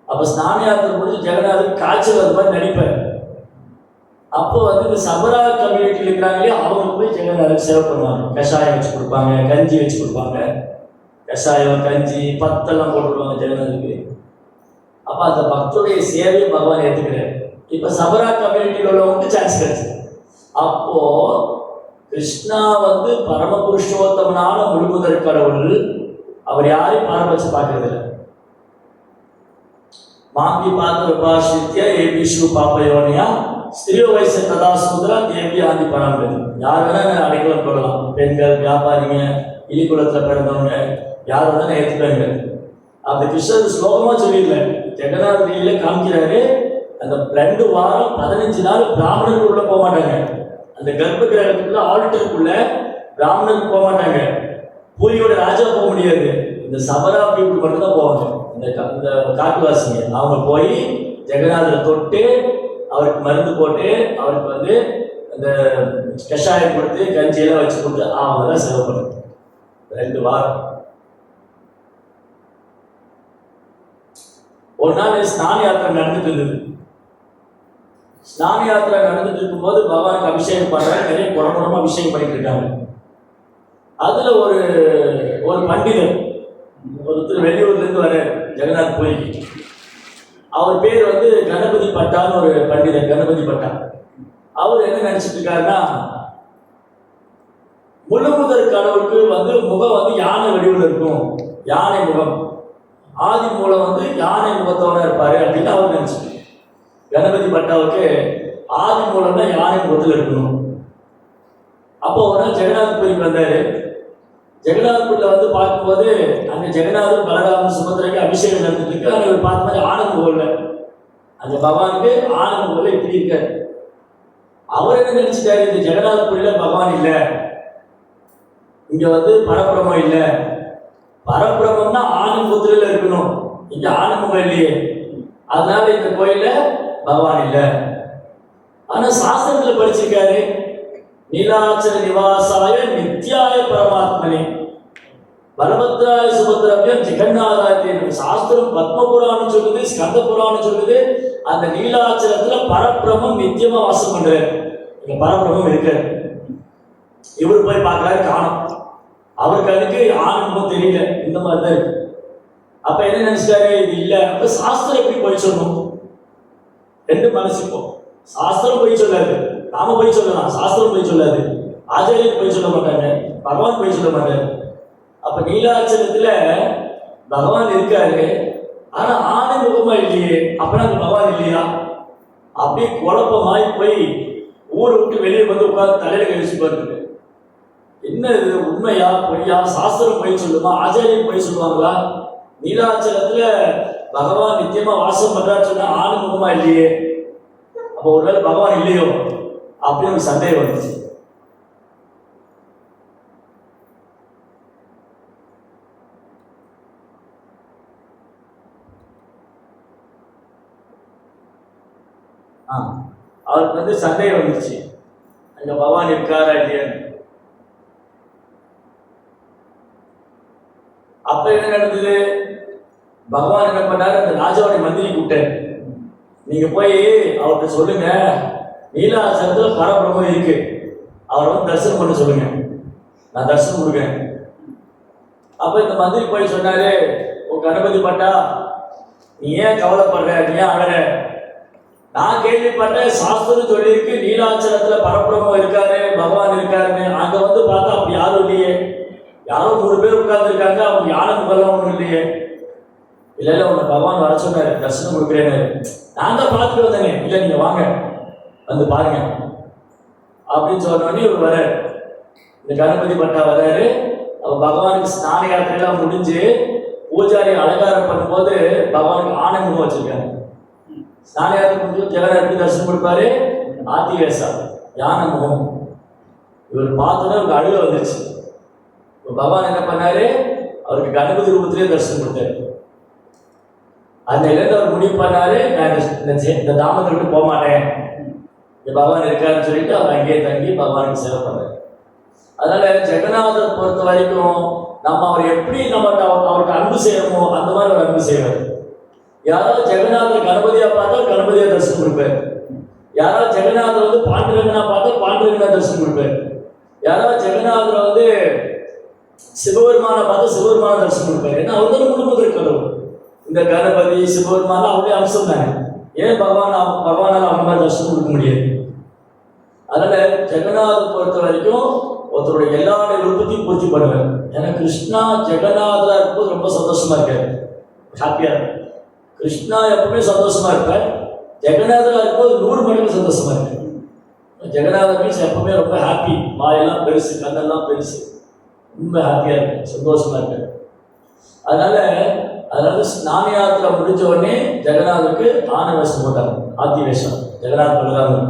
அப்ப ஸ்நான யாத்திரை முடிஞ்சு ஜெகநாதருக்கு காய்ச்சல் அது மாதிரி நடிப்பார். அப்போ இந்த சபரா கம்யூனிட்டியில் இருக்கிறாங்களே, அவங்க போய் ஜெகநாதருக்கு சேவை பண்ணுவாங்க. கஷாயம் வச்சு கொடுப்பாங்க, கஞ்சி வச்சு கொடுப்பாங்க. கஷாயம், கஞ்சி, பத்தெல்லாம் போட்டுருவாங்க ஜெகநாதருக்கு. அப்ப அந்த பக்தருடைய சேவையை பகவான் ஏற்றுக்கிறார். இப்ப சபரா கம்யூனிட்டியில் உள்ளவங்களுக்கு சான்ஸ் கிடைச்சு. அப்போ கிருஷ்ணா பரம புருஷோத்தமனான முழுமுதற் கடவுள். அவர் யாரையும் பாரபட்சம் பார்க்கறது இல்லை. மாங்கி பார்த்து உபாசித்திய ஏபிஷு பாப்பயோனியா ஸ்திரியோ வயசு ததா சூத்ரா தேவி ஆதி பராம்பதி. யார் வேணா அடைக்கலம் கொள்ளலாம். பெண்கள், வியாபாரிங்க, இலிக்குளத்துல பிறந்தவங்க, யார் வேணா ஏற்றுக்காங்க. அந்த கிருஷ்ணர் ஸ்லோகமா சொல்லிடல, ஜெகநாதரியில காமிக்கிறாரு. அந்த 2 வாரம் 15 நாள் பிராமணர்கள் உள்ள போக மாட்டாங்க. அந்த கர்ப்ப கிரகத்துக்குள்ள ஆல்டருக்குள்ள பிராமணர்கள் போக மாட்டாங்க. பூரியோட ராஜா போக முடியாது. இந்த சபரா பீப்புள் மட்டும் தான் போவாங்க. இந்த காட்டுவாசிங்க அவங்க போய் ஜெகநாதரை தொட்டு அவருக்கு மருந்து போட்டு அவருக்கு அந்த கஷாயம் கொடுத்து கஞ்சியெல்லாம் வச்சு கொடுத்து அவங்க தான் செலவு பண்ணுறது 2 வாரம். ஒரு நாள் ஸ்நான யாத்திரை நடந்துட்டு இருந்தது. ஸ்நான யாத்திரை நடந்துட்டு இருக்கும்போது பகவானுக்கு அபிஷேகம் பண்றாங்க. நிறைய குடமுடமா அபிஷேகம் பண்ணிட்டு இருக்காங்க. அதுல ஒரு பண்டிதர் ஒருத்தர் வெளியூர்ல இருந்து வர ஜெகநாத் கோயிலுக்கு. அவர் பேர் கணபதி பட்டான்னு ஒரு பண்டிதர், கணபதி பட்டா. அவர் என்ன நினைச்சிட்டு இருக்காருன்னா, முழுமுதற் கடவுளுக்கு முகம் யானை வடிவில் இருக்கும், யானை முகம். ஆதி மூலம் யானை முகத்தோட இருப்பாரு அப்படின்னு அவர் நினைச்சிட்டு. கணபதி பட்டாவுக்கு ஆதி மூலம்னா யானை முகத்தில் இருக்கணும். அப்போ ஒரு நாள் ஜெகநாத் கோயிலுக்கு வந்தாரு. ஜெகநாத் கோயில பார்க்கும்போது அங்க ஜெகநாதர், பலராமன், சுபத்திரைக்கு அபிஷேகம் நடந்துட்டு இருக்கு. அங்க பார்த்த மாதிரி ஆனந்த முகல்ல, அந்த பகவானுக்கு ஆனந்த முகல்ல இப்படி இருக்காரு. அவர் என்ன நினைச்சிட்டாரு, இந்த ஜெகநாத் கோயில பகவான் இல்லை, இங்க பரபிரமம் இல்லை. பரபிரமம்னா ஆனந்த முத்திரையில இருக்கணும், இங்க ஆனந்த முகம் இல்லையே, அதனால இந்த கோயில பகவான் இல்லை. ஆனா சாஸ்திரத்துல படிச்சிருக்காரு, நீலாச்சல நிவாசாய நித்யாய பரமாத்மனே பலபத்ராய சுபத்ராபியம் ஜெகநாதாய. சாஸ்திரம் பத்ம புராணம் சொல்லுது, ஸ்கந்த புராணம் சொல்லுது, அந்த நீலாச்சலத்துல பரபிரமம் நித்தியமா வாசம் பண்றாரு. இங்க பரபிரமம் இருக்காரு. இவர் போய் பார்க்கறாரு, காணும். அவர் கண்ணுக்கு ஆனந்தம் தெரியல, இந்த மாதிரிதான் இருக்கு. அப்ப என்ன நினைச்சிட்டாரு, இது இல்ல. அப்ப சாஸ்திரம் எப்படி போய் சொல்லணும்? 2 மனசுக்கும். சாஸ்திரம் போய் சொல்லாது, நாம போய் சொல்லலாம். சாஸ்திரம் போய் சொல்லாது, ஆச்சாரியர் போய் சொல்ல மாட்டாங்க, பகவான் போய் சொல்ல மாட்டாரு. அப்ப நீலாச்சலத்துல பகவான் இருக்காரு, ஆனா ஆனந்த முகமா இல்லையே, அப்பனா அந்த பகவான் இல்லையா? அப்படியே குழப்பமாய் போய் ஊரை விட்டு வெளியே வந்து உட்கார்ந்து தலையில கழிச்சு பாருங்க. என்ன இது, உண்மையா பொய்யா, சாஸ்திரம் பொய் சொல்லுமா, ஆச்சாரியம் பொய் சொல்லுவாங்களா? நீலாச்சலத்துல பகவான் நித்தியமா வாசம் பண்றான்னு சொன்னா ஆணுமுகமா இல்லையே, அப்போ ஒருவேளை பகவான் இல்லையோ அப்படின்னு ஒரு சந்தேகம் வந்துச்சு. அவருக்கு வந்து சந்தேகம் வந்துச்சு, அங்க பகவான் இருக்காரா இல்லையான்னு. அப்ப என்ன நடந்தது, பகவான் என்ன பண்ணாரு, அந்த ராஜாவுடைய மந்திரி கூப்பிட்டாரு. நீங்க போய் அவர்கிட்ட சொல்லுங்க, நீலாச்சலத்துல பரபிரம்மம் இருக்கு, அவரை வந்து தரிசனம் பண்ண சொல்லுங்க, நான் தரிசனம் கொடுக்குறேன். அப்ப இந்த மந்திரி போய் சொன்னாரு, உன் கணபதி பட்டா நீ ஏன் கவலைப்படுற, நீ ஏன் அழற? நான் கேள்விப்பட்டேன், சாஸ்திரம் சொல்லியிருக்கு நீலாச்சலத்துல பரபிரம்மம் இருக்காரு, பகவான் இருக்காருன்னு. அங்க வந்து பார்த்தா அப்படி யாரும் இல்லையே, யாரோ 3 பேர் உட்கார்ந்து இருக்காங்க, அவங்க யானை முகெல்லாம் ஒன்றும் இல்லையே. இல்ல இல்ல உன்னை பகவான் வர சொன்னாரு, தரிசனம் கொடுக்குறேன்னு. நான் தான் பார்த்துட்டு வந்தேங்க. இல்ல நீங்க வாங்க வந்து பாருங்க அப்படின்னு சொன்னோடனே இவர் வர்றாரு, இந்த கணபதி பட்டா வர்றாரு. அவர் பகவானுக்கு ஸ்நான யாத்திரையெல்லாம் முடிஞ்சு பூஜாரி அலங்காரம் பண்ணும்போது பகவானுக்கு ஆணை முகம் வச்சிருக்காங்க. ஸ்நான யாத்திரை முடிஞ்சு ஜெகநாத் எப்படி தரிசனம் கொடுப்பாரு, ஆத்தி வேஷா யானை முகம். இவர் பார்த்தோன்னே அவருக்கு அழுக வந்துருச்சு. பகவான் என்ன பண்ணாரு, அவருக்கு கணபதி ரூபத்திலே தரிசனம் கொடுத்தாரு. அதுலேருந்து அவர் முடிவு பண்ணாரு, நான் இந்த தாமத்தை விட்டு போக மாட்டேன், இந்த பகவான் இருக்காருன்னு சொல்லிட்டு அவர் அங்கேயே தங்கி பகவானுக்கு சேவை பண்ணாரு. அதனால ஜெகநாதர் பொறுத்த வரைக்கும் நம்ம அவர் எப்படி நம்ம அவருக்கு அன்பு செய்யணுமோ அந்த மாதிரி அவர் அன்பு செய்வார். யாராவது ஜெகநாதர் கணபதியா பார்த்தா கணபதியா தரிசனம் கொடுப்பார். யாராவது ஜெகநாதர் வந்து பாண்டுரங்கனா பார்த்தா பாண்டுரங்கனா தரிசனம் கொடுப்பார். யாராவது ஜெகநாதர் வந்து சிவபெருமான பார்த்து சிவபெருமான தரிசனம் கொடுப்பாரு. ஏன்னா அவர் தான் முழுமுதற் கடவுள். இந்த கணபதி சிவபெருமான அவருடைய அம்சம் தானே. ஏன் பகவானால அவங்க மாதிரி தரிசனம் கொடுக்க முடியாது? அதனால ஜெகநாதர் பொறுத்த வரைக்கும் ஒருத்தருடைய எல்லா விருப்பத்தையும் பூர்த்தி பண்ணுவார். ஏன்னா கிருஷ்ணா ஜெகநாதரா இருக்கும்போது ரொம்ப சந்தோஷமா இருக்காரு, ஹாப்பியா இருக்கு. கிருஷ்ணா எப்பவுமே சந்தோஷமா இருப்பார். ஜெகநாதரா இருக்கும்போது 100 மடங்கு சந்தோஷமா இருக்கு. ஜெகநாதர் மீன்ஸ் எப்பவுமே ரொம்ப ஹாப்பி, வாயெல்லாம் பெருசு, கண்ணெல்லாம் பெருசு, ரொம்ப ஹாப்பியா இருக்கு, சந்தோஷமா இருக்கு. அதனால ஸ்நான யாத்திரை முடிஞ்ச உடனே ஜெகநாதருக்கு ஆன வேஷம் போட்டாங்க, ஆத்தி வேஷம். ஜெகநாத் பலராமன்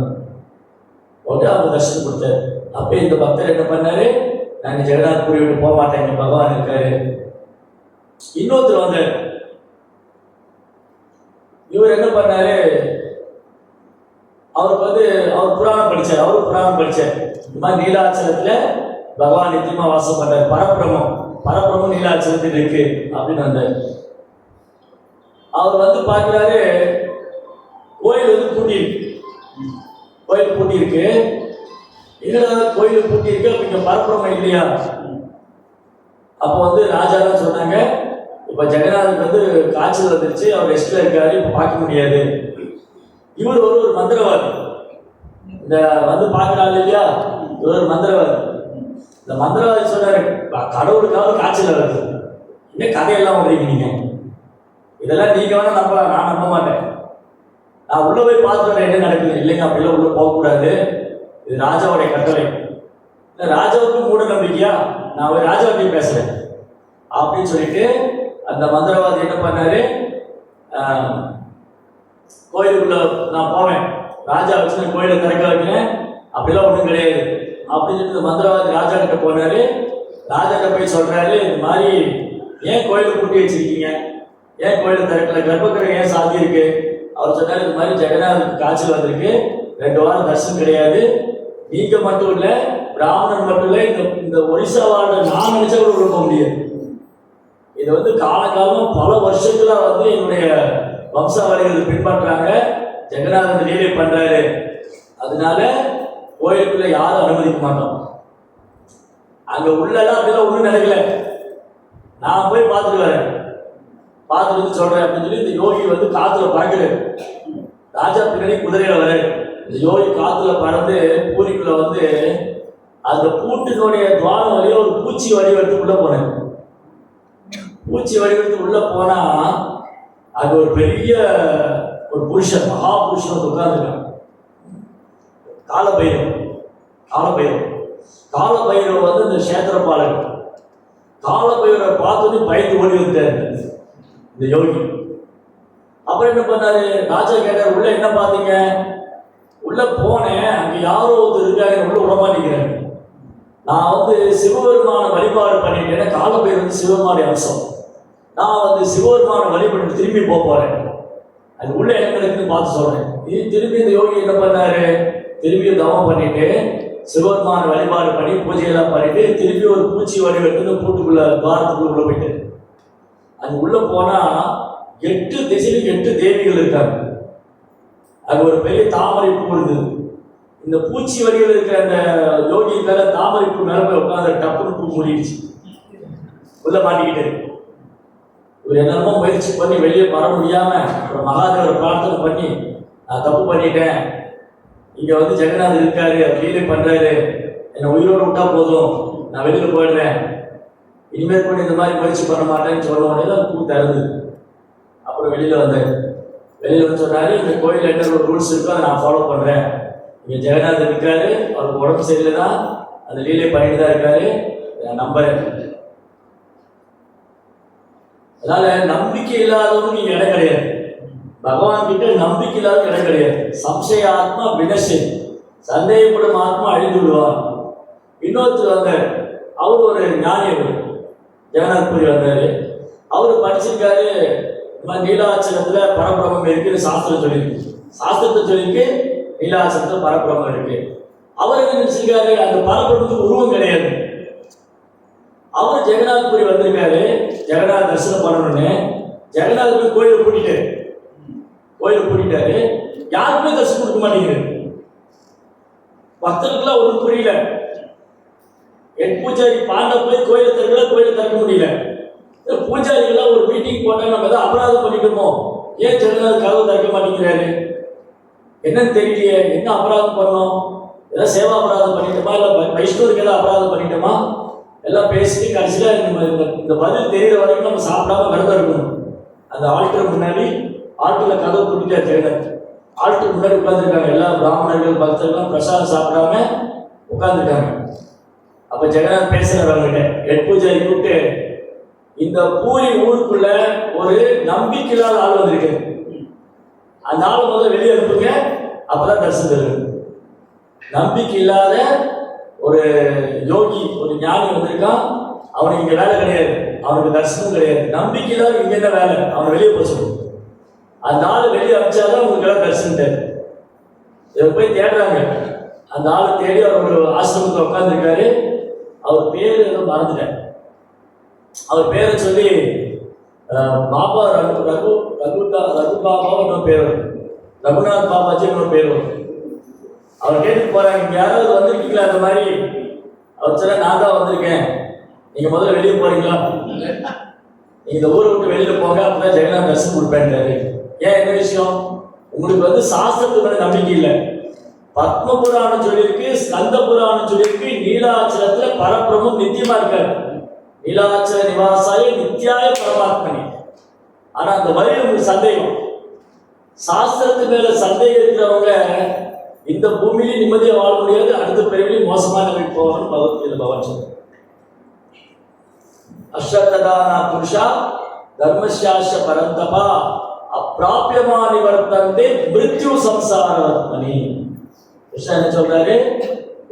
போட்டு அவங்க தரிசனம் கொடுத்தாரு. அப்ப இந்த பக்தர் என்ன பண்ணாரு, நான் ஜெகநாத் புரி விட்டு போக மாட்டேன், இங்க பகவான் இருக்காரு. இன்னொருத்தர் வந்தார். இவர் என்ன பண்ணாரு, அவருக்கு வந்து அவர் புராணம் படிச்சார். இந்த மாதிரி நீலாச்சலத்துல பகவான் நித்தியமா வாசம் பண்றாரு, பரபிரமம் நீலாச்சலத்தில் இருக்கு அப்படின்னு வந்தார். அவர் வந்து பார்க்கிறாரு, கோயில் வந்து பூட்டி இருக்கு. என்னடா கோயில் பூட்டி இருக்கு, அப்ப இங்க பரபிரமம் இல்லையா? அப்போ வந்து ராஜா தான் சொன்னாங்க, இப்ப ஜெகநாதருக்கு வந்து காய்ச்சல் வந்துருச்சு, அவர் ரெஸ்ட்ல இருக்காரு, இப்ப பார்க்க முடியாது. இவர் ஒரு மந்திரவாதி, இந்த வந்து பார்க்கிறாள் இல்லையா, இவர் ஒரு மந்திரவாதி. இந்த மந்திரவாதி சொன்னாரு, கடவுளுக்காக காய்ச்சல் வருது, இன்னும் கதையெல்லாம் விடுறீங்க நீங்க, இதெல்லாம் நீங்க வேணா நம்பலாம், நான் நம்ப மாட்டேன். நான் உள்ள போய் பார்த்துட்டு என்ன நடக்குது. இல்லைங்க அப்படிலாம் உள்ள போகக்கூடாது, இது ராஜாவுடைய கட்டளை. ராஜாவுக்கும் மூட நம்பிக்கையா, நான் ஒரு ராஜாவுக்கு பேசுறேன் அப்படின்னு சொல்லிட்டு அந்த மந்திரவாதி என்ன பண்ணாரு, கோயிலுக்குள்ள நான் போவேன், ராஜா வச்சு கோயிலை திறக்க வைக்கிறேன், அப்படிலாம் ஒன்றும் கிடையாது அப்படின்னு சொல்லி மந்திரவாதி ராஜா கிட்ட போனாரு. ராஜா கிட்ட போய் சொல்றாரு, இந்த மாதிரி ஏன் கோயிலை பூட்டி வச்சிருக்கீங்க, ஏன் கோயிலை திறக்கல, கர்ப்பகிரகம் ஏன் சாத்தி இருக்கு? அவர் சொன்னாரு, இந்த மாதிரி ஜெகநாதருக்கு காய்ச்சல் வந்திருக்கு, 2 வாரம் தரிசனம் கிடையாது, நீங்க மட்டும் இல்ல, பிராமணன் மட்டும் இல்ல, இந்த ஒரிசா வாழ்ற நான் நினைச்சா கூட விரும்ப முடியாது. இது வந்து காலகாலமா பல வருஷங்களா வந்து என்னுடைய வம்சாவளிகள் பின்பற்றாங்க, ஜெகநாதன் லீலை பண்றாரு, அதனால கோயிலுக்குள்ள யாரும் அனுமதிக்க மாட்டோம். அங்க உள்ளலாம் அப்படிலாம் ஒன்றும் நடக்கல, நான் போய் பார்த்துட்டு வரேன், பார்த்துட்டு வந்து சொல்றேன் அப்படின்னு சொல்லி இந்த யோகி வந்து காத்துல பறக்குறாரு. ராஜா பின்னாடி குதிரையில வர்றாரு. இந்த யோகி காத்துல பறந்து பூரிக்குள்ள வந்து அந்த பூட்டினுடைய துவாரம் வழியா ஒரு பூச்சி வடிவெடுத்து உள்ள போனேன். பூச்சி வடிவெடுத்து உள்ள போனா அது ஒரு பெரிய ஒரு புருஷன், மகா புருஷன் உட்கார்ந்துருக்கான். காலபைரவ். காலபைரவ் வந்து இந்த கஷேத்திரபாலர். காலபைரவரை பார்த்தோன்னே பயந்து ஓடி வந்துட்டாரு இந்த யோகி. அப்புறம் என்ன பண்ணாரு, ராஜா கேட்டார், உள்ள என்ன பார்த்தீங்க? உள்ள போனேன், அங்க யாரோ ஒருத்தர் இருக்காங்க, உள்ள விட மாட்டேங்கிறாங்க. நான் வந்து சிவபெருமான வழிபாடு பண்ணிட்டேன். காலபைரவர் வந்து சிவபெருமானுடைய அம்சம். நான் வந்து சிவபெருமான வழிபட்டு திரும்பி போறேன். அது உள்ள என்ன இருக்குன்னு பார்த்து சொல்றேன். இது திரும்பி இந்த யோகி என்ன பண்ணாரு, திரும்பி தவம் பண்ணிட்டு சிவபெருமான வழிபாடு பண்ணி பூஜையெல்லாம் பண்ணிட்டு திரும்பி ஒரு பூச்சி வடிவெடுத்து இந்த பூட்டுக்குள்ள துவாரத்துக்குள்ள உள்ள போயிட்டு அது உள்ள போனா 8 திசையிலும் 8 தேவிகள் இருக்காங்க. அது ஒரு பெரிய தாமரை பூ இருந்தது. இந்த பூச்சி வடிவில் இருக்கிற அந்த யோகி மேல தாமரை பூ மேல போய் உட்காந்து டப்புனு பூ மூடிடுச்சு, உள்ள மாட்டிக்கிட்டு. இவர் என்னென்னமோ முயற்சி பண்ணி வெளியே வர முடியாம அப்புறம் மகாதேவரை பிரார்த்தனை பண்ணி, நான் தப்பு பண்ணிட்டேன், இங்க வந்து ஜெகநாதர் இருக்காரு, லீலை பண்றாரு, என்னை உயிரோடு விட்டா போதும், நான் வெளியில போயிடுறேன், இனிமேல் கூட இந்த மாதிரி முயற்சி பண்ண மாட்டேன்னு சொல்ல உடனே தான் பூ திறந்து. அப்புறம் வெளியில வந்து சொன்னாரு, இந்த கோயில் என்ன ஒரு ரூல்ஸ் இருக்கோ அதை நான் ஃபாலோ பண்றேன். இங்க ஜெகநாதர் இருக்காரு, அவருக்கு உடம்பு சரியில்லைதான், அந்த லீலை பண்ணிட்டு தான் இருக்காரு, நான் நம்புறேன். அதனால நம்பிக்கை இல்லாதவங்க இங்க இடம் கிடையாது. பகவான் கிட்ட நம்பிக்கை இல்லாத இடம் கிடையாது. சம்சய ஆத்மா வினசை, சந்தேகப்படும் ஆத்மா அழிந்து விடுவார். இன்னொருத்தர் வந்தார், அவர் ஒரு ஞானி, அவர் ஜெகநாத்புரி வந்தாரு. அவரு படிச்சிருக்காரு, இந்த மாதிரி நீலாச்சலத்துல பரபிரமம் இருக்குன்னு சாஸ்திரத்தை சொல்லியிருக்கு, நீலாச்சலத்துல பரபிரமம் இருக்கு. அவர் என்ன நினைச்சிருக்காரு, அந்த பரபிரமத்துக்கு உருவம் கிடையாது. அவர் ஜெகநாத்புரி வந்திருக்காரு, ஜெகநாத் தரிசனம் பண்ணணும்னு. ஜெகநாத் கோயிலை பூட்டிட்டாரு, யாருக்குமே தரிசனம் கொடுக்க மாட்டேங்கிறாரு. பக்தர்களுக்குலாம் ஒன்றும் புரியல. பூஜாரி பாண்ட போய் கோயிலை திறக்க முடியல. பூஜாரிகள்லாம் ஒரு மீட்டிங் போட்டாங்க, நம்ம ஏதாவது அபராதம் பண்ணிட்டோமோ, ஏன் ஜெகநாத் கதவை திறக்க மாட்டேங்கிறாரு, என்னன்னு தெரியலையே, என்ன அபராதம் பண்ணோம், ஏதாவது சேவா அபராதம் பண்ணிட்டோமா, இல்லை வைஷ்ணவருக்கு ஏதாவது அபராதம் பண்ணிட்டோமா, எல்லாம் பேசிட்டு கடைசியில் இந்த பதில் தெரிகிற வரைக்கும் நம்ம சாப்பிடாம விரதம் இருக்கணும். அந்த ஆல்டர் முன்னாடி, ஆல்டரில் கதவு கூட்டிட்டு ஜெகநாத் ஆல்டர் முன்னாடி உட்காந்துருக்காங்க. எல்லா பிராமணர்கள் பக்தர்கள் பிரசாதம் சாப்பிடாம உட்காந்துருக்காங்க. அப்ப ஜெகநாத் பேசுறாரு அவங்ககிட்ட, ஹெட் பூஜாரி கூப்பிட்டு, இந்த பூரி ஊருக்குள்ள ஒரு நம்பிக்கை இல்லாத ஆள் வந்திருக்கு, அந்த ஆள் முதல்ல வெளியே அனுப்புங்க, அப்பதான் தரிசனம் தருது. நம்பிக்கை இல்லாத ஒரு யோகி, ஒரு ஞானி வந்திருக்கான், அவனுக்கு இங்க வேலை கிடையாது, அவனுக்கு தரிசனம் கிடையாது. நம்பிக்கை இல்லாத இங்க என்ன வேலை, அவனை வெளியே போக சொல்லணும். அந்த ஆள் வெளியே அனுப்பிச்சாதான் உங்களுக்கு எல்லாம் தரிசனம் தேவை. இதை போய் தேடுறாங்க. அந்த ஆளை தேடி அவர் ஒரு ஆசிரமத்தில் உட்காந்துருக்காரு. அவர் பேர் ஏதோ மறந்துட்டேன். அவர் பேரை சொல்லி பாபா ரகு பாபா இன்னொரு பேர் வரும், ரகுநாத் பாபாஜி இன்னொரு பேர் வரும். அவர் கேட்டுட்டு போறாங்க, இங்க யாராவது வந்திருக்கீங்களா அந்த மாதிரி? அவர் சொல்ல, நான் தான் வந்திருக்கேன், நீங்க முதல்ல வெளியே போறீங்களா, நீங்க இந்த ஊரை விட்டு வெளியில போங்க, அப்பதான் ஜெகநாத் தரிசனம் கொடுப்பேன்றாரு. ஏன், என்ன விஷயம்? உங்களுக்கு வந்து சாஸ்திரத்து மேல நம்பிக்கை இல்லை. பத்ம புராணம் சொல்லியிருக்கு, ஸ்கந்த புராணம் சொல்லியிருக்கு, நீலாச்சலத்துல பரபிரமம் நித்தியமா இருக்காரு. நீலாச்சல நிவாசாய நித்யாய பரமாத்மனி. ஆனா அந்த வழியில் உங்களுக்கு சந்தேகம், சாஸ்திரத்து மேல சந்தேகம் இருக்கிறவங்க இந்த பூமியில நிம்மதியா வாழ முடியாது, அடுத்த பிறவிலையும் மோசமான நிலைக்கு போவான்னு பகவத்கீதை பகவான் சொல்றார். அஸ்ரத்ததானா புருஷா தர்மஸ்யாஸ்ய பரந்தபா அப்பிராபியமானி வர்த்தந்தே மிருத்யு சம்சாரவத்மனி. கிருஷ்ணன் என்ன சொல்றாரு,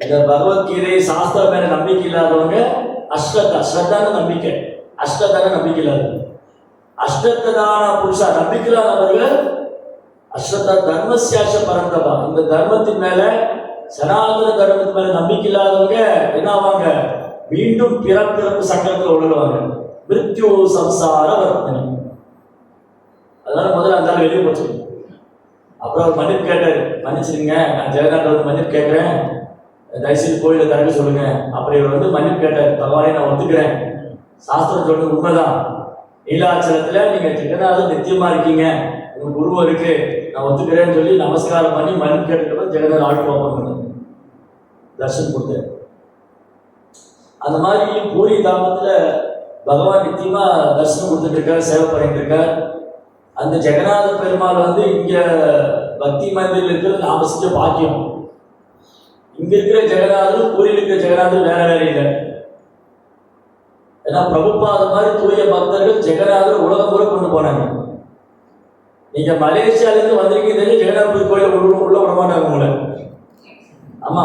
இந்த பகவத்கீதை சாஸ்திரம் மேல நம்பிக்கை இல்லாதவங்க அஸ்ரத்தான நம்பிக்கை, அஸ்ரத்தான நம்பிக்கை இல்லாதவங்க. அஸ்ரத்ததான புருஷா நம்பிக்கை இல்லாதவர்கள் அஸ்ரத்த தர்மஸ்யாச பரந்தபா, இந்த தர்மத்தின் மேல, சனாதன தர்மத்தின் மேல நம்பிக்கை இல்லாதவங்க என்ன ஆவாங்க, மீண்டும் பிறப்பு சக்கரத்தில் உழலுவாங்க. மிருத்யு சம்சார வர்த்தனி. அதனால முதல்ல அந்த வெளியே போச்சு. அப்புறம் அவர் மன்னிப்பு கேட்டாரு, மன்னிச்சிருங்க, நான் ஜெகநாத் வந்து மன்னிப்பு கேட்கிறேன், தயவுசெய்து கோயிலை திறக்க சொல்லுங்க. அப்படி இவர் வந்து மன்னிப்பு கேட்டார். பகவானே, நான் ஒத்துக்கிறேன், சாஸ்திரம் சொல்றது உண்மைதான், நீலாச்சலத்துல நீங்க ஜெகநாதர் நித்தியமா இருக்கீங்க, உங்களுக்கு உருவம் இருக்கு, நான் ஒத்துக்கிறேன்னு சொல்லி நமஸ்காரம் பண்ணி மன்னிப்பு கேட்டுக்கிறப்ப ஜெகநாதர் ஆழ்த்து ஓப்பன் பண்ணார், தர்ஷன் கொடுத்தார். அந்த மாதிரி பூரி தாமத்துல பகவான் நித்தியமா தரிசனம் கொடுத்துட்டு இருக்கார், சேவை பண்ணிட்டு இருக்கார். அந்த ஜெகநாத பெருமாள் வந்து இங்க பக்தி மந்திரில் இருக்கிறது நாம செஞ்ச பாக்கியம். இங்க இருக்கிற ஜெகநாதரும் பூரியில் இருக்கிற ஜெகநாதரும் வேற வேற இல்லை. ஏன்னா பிரபுபாத மாதிரி தூய பக்தர்கள் ஜெகநாதர் உலகம் கூட கொண்டு போனாங்க. நீங்க மலேசியால இருந்து வந்திருக்கீங்க, ஜெகநாதபுரி கோயில உள்ள விட மாட்டாங்க உங்களை. ஆமா,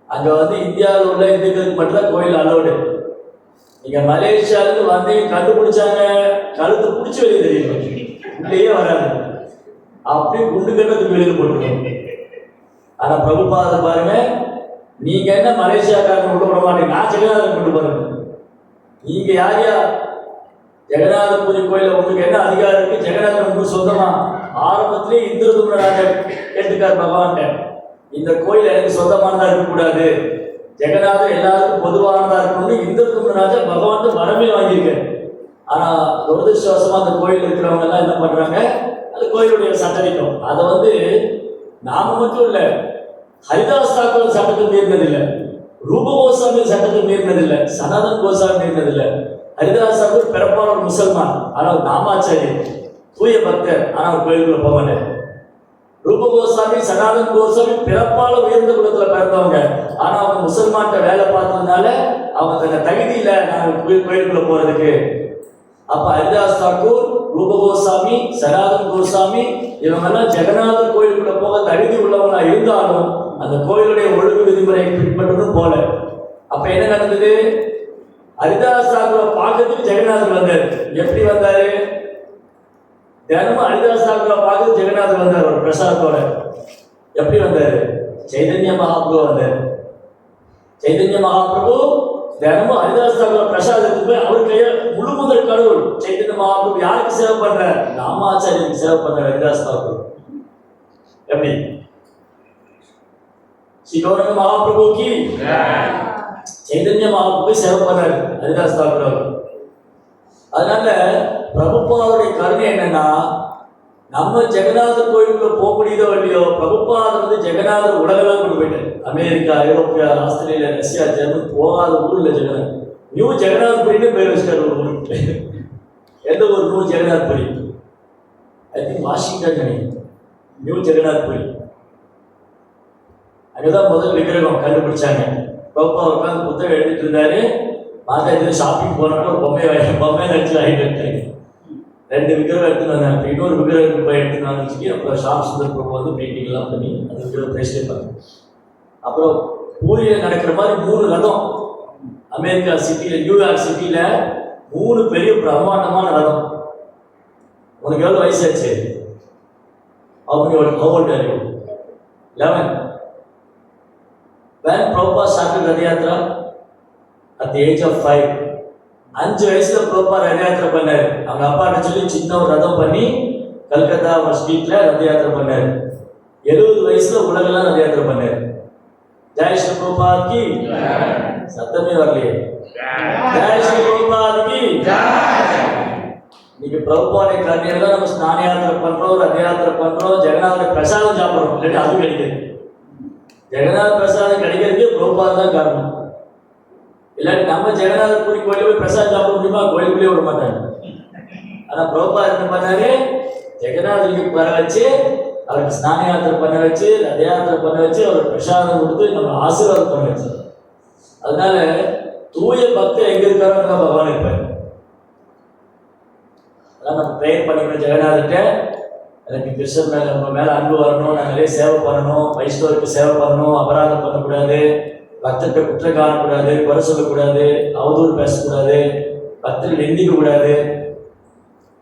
அங்க இந்தியாவில் உள்ள இந்துக்களுக்கு மட்டும்தான் கோயில் அலோடு. நீங்க மலேசியால இருந்து வந்தீங்க கண்டுபிடிச்சாங்க, கழுத்து பிடிச்சி வெளியே தெரியும், உள்ளேயே வராது, அப்படி குண்டு கட்டத்துக்கு வெளியில் போட்டுருக்கோம். ஆனா பிரபுபாத பாருங்க, நீங்க என்ன மலேசியாக்காரங்க உள்ள விட மாட்டீங்க, நான் ஜெகநாதரை கொண்டு போறேன். நீங்க யார் யார் ஜெகநாதபுரி கோயில உங்களுக்கு என்ன அதிகாரம் இருக்கு? ஜெகநாதன் உங்களுக்கு சொந்தமா? ஆரம்பத்திலே இந்திரதும்ன ராஜா கேட்டுக்கார் பகவான், இந்த கோயில் எனக்கு சொந்தமானதா இருக்கக்கூடாது, ஜெகநாதர் எல்லாருக்கும் பொதுவானதா இருக்கணும்னு இந்திரதும்ன ராஜா பகவான் வரமே வாங்கியிருக்காரு. ஆனா துரதிருஷ்டவசமா அந்த கோயில் இருக்கிறவங்க எல்லாம் என்ன பண்றாங்க, அந்த கோயிலுடைய சட்டதிட்டம் அதை நாம மட்டும் இல்ல, ஹரிதாஸ் தாக்கூர் சட்டத்தை மீறினதில்லை, ரூப கோசாமி சட்டத்தை மீறினதில்லை, சனாதன் கோசாமி மீறினதில்லை. ஹரிதாஸ் தாக்கூர் பிறப்பான ஒரு முசல்மான், ஆனால் நாமாச்சாரி தூய பக்தர், ஆனால் கோயிலுக்குள்ள போக மாட்டார். ரூப கோசாமி சனாதன் கோசாமி பிறப்பால உயர்ந்த குலத்துல பிறந்தவங்க, ஆனா அவங்க முசல்மான்கிட்ட வேலை பார்த்ததுனால அவங்க தன்னை தகுதி இல்லை நாங்கள் கோயிலுக்குள்ள போறதுக்கு. அப்ப ஹரிதாஸ் தாக்கூர், ரூப கோசாமி, சனாதன் கோசாமி இவங்கெல்லாம் ஜெகநாதர் கோயிலுக்குள்ள போக தகுதி உள்ளவங்களா இருந்தாலும் அந்த கோயிலுடைய ஒழுங்கு விதிமுறை பின்பற்றணும் போல. அப்ப என்ன நடந்தது? ஹரிதாஸ் தாக்கூரை பார்க்கறதுக்கு ஜெகநாதர் வந்தார். எப்படி வந்தாரு? தினமும் ஹரிதாஸ் தாக்கூரை பார்க்க ஜெகநாதர் வந்தார் ஒரு பிரசாதத்தோட. எப்படி வந்தாரு? சைதன்ய மகாபிரபு வந்தார். சைதன்ய மகாபிரபு தினமும் ஹரிதாஸ் தாக்கூர் பிரசாதத்துக்கு போய் அவர் கைய முழு முதல் கடவுள் சைதன்ய மகாபிரபு யாருக்கு சேவை பண்ற? ராமாச்சாரியனுக்கு சேவை பண்ற ஹரிதாஸ் தாக்கூர். எப்படி? ஸ்ரீகௌரங்க மகாபிரபுக்கு சைதன்ய மகாபிரபு சேவை பண்றாரு ஹரிதாஸ் தாக்கூர். அதனால பிரபுபாதருடைய கருணை என்னன்னா, நம்ம ஜெகநாதர் கோயிலுக்குள்ள போக முடியுதோ இல்லையோ, பிரபுபாதர் ஜெகநாதர் உலகெல்லாம் கொண்டு போயிட்டார். அமெரிக்கா, ஐரோப்பியா, ஆஸ்திரேலியா, ரஷ்யா, ஜெர்மன் போகாத ஊர்ல ஜெகநாத் நியூ ஜெகநாத்புரின்னு பேர் வச்சுட்டார் ஒரு ஊருக்கு. எந்த ஒரு new Jagannath Puri? I think Washington நினைக்கிறேன். நியூ ஜெகநாத்புரி அங்கதான் முதல் விக்கிரகம் கண்டுபிடிச்சாங்க. பிரபுபா உட்காந்து புத்தகம் எழுதிட்டு இருந்தாரு. மாதா இது ஷாப்பிங் போனப்போ ஒரு பொம்மை நடிச்சு ஆகிட்டு 2 விக்கிரகம் எடுத்துன்னு வந்தாங்க. இன்னொரு விக்கிரகம் போய் எடுத்துன்னு வந்துச்சு. அப்புறம் ஷாம் சுந்தர் பிரபு பெயிண்டிங் எல்லாம் பண்ணி அந்த விக்கிரகம் பேசிட்டே இருப்பாங்க. அப்புறம் பூரியில் நடக்கிற மாதிரி 3 ரதம் அமெரிக்கா சிட்டியில, நியூயார்க் சிட்டியில 3 பெரிய பிரம்மாண்டமான ரதம். உனக்கு எவ்வளவு வயசாச்சு? அவங்க 11. When Prabhupada started Rath Yatra at the age of 5, 5 வயசுல பிரபுபாத் ரத யாத்திரை பண்ணாரு. அவங்க அப்பாட்ட சொல்லி சின்ன ஒரு ரதம் பண்ணி கல்கத்தா ஸ்ட்ரீட்ல ரத யாத்திரை பண்ணாரு. 70 வயசுல உலகெல்லாம் ரத யாத்திரை பண்ணாரு. ஜெய் ஸ்ரீ பிரபுபாத் கி சத்தமே வரலையே. ஜெய் ஸ்ரீ பிரபுபாத் கி இன்னைக்கு பிரபுபாடைய கருணையில தான் நம்ம ஸ்நான யாத்திரை பண்றோம், ரத யாத்திரை பண்றோம், ஜெகநாதர் பிரசாதம் சாப்பிடுறோம். இல்லாட்டி அது கிடைக்குது. ஜெகநாத் பிரசாதம் கிடைக்கிறதுக்கு பிரபுபாத் தான் காரணம். இல்லாட்டி நம்ம ஜெகநாதபுரி கோயில போய் பிரசாதம் சாப்பிட முடியுமா? கோயிலுக்குள்ளே விட மாட்டாங்க. ஆனா பிரபுபாத் என்ன பண்ணாரு? ஜெகநாதருக்கு வர வச்சு, அவருக்கு ஸ்நான யாத்திரை பண்ண வச்சு, ரத யாத்திரை பண்ண வச்சு, அவருக்கு பிரசாதம் கொடுத்து நம்ம ஆசீர்வாதம் பண்ண வச்சு. அதனால தூய பக்தர் எங்க இருக்காரோ பகவான் இருப்பார். அதான் நம்ம ப்ரேயர் பண்ணிக்கணும் ஜெகநாதர்கிட்ட, எனக்கு கிருஷ்ணன் மேல நம்ம மேல அன்பு வரணும், நான் நிறைய சேவை பண்ணணும், வைஷ்ணவருக்கு சேவை பண்ணணும், அபராதம் பண்ணக்கூடாது, பக்தர்கிட்ட குற்றம் காணக்கூடாது, குறை சொல்லக்கூடாது, அவதூறு பேசக்கூடாது, பக்தர்கள் நிந்திக்க கூடாது.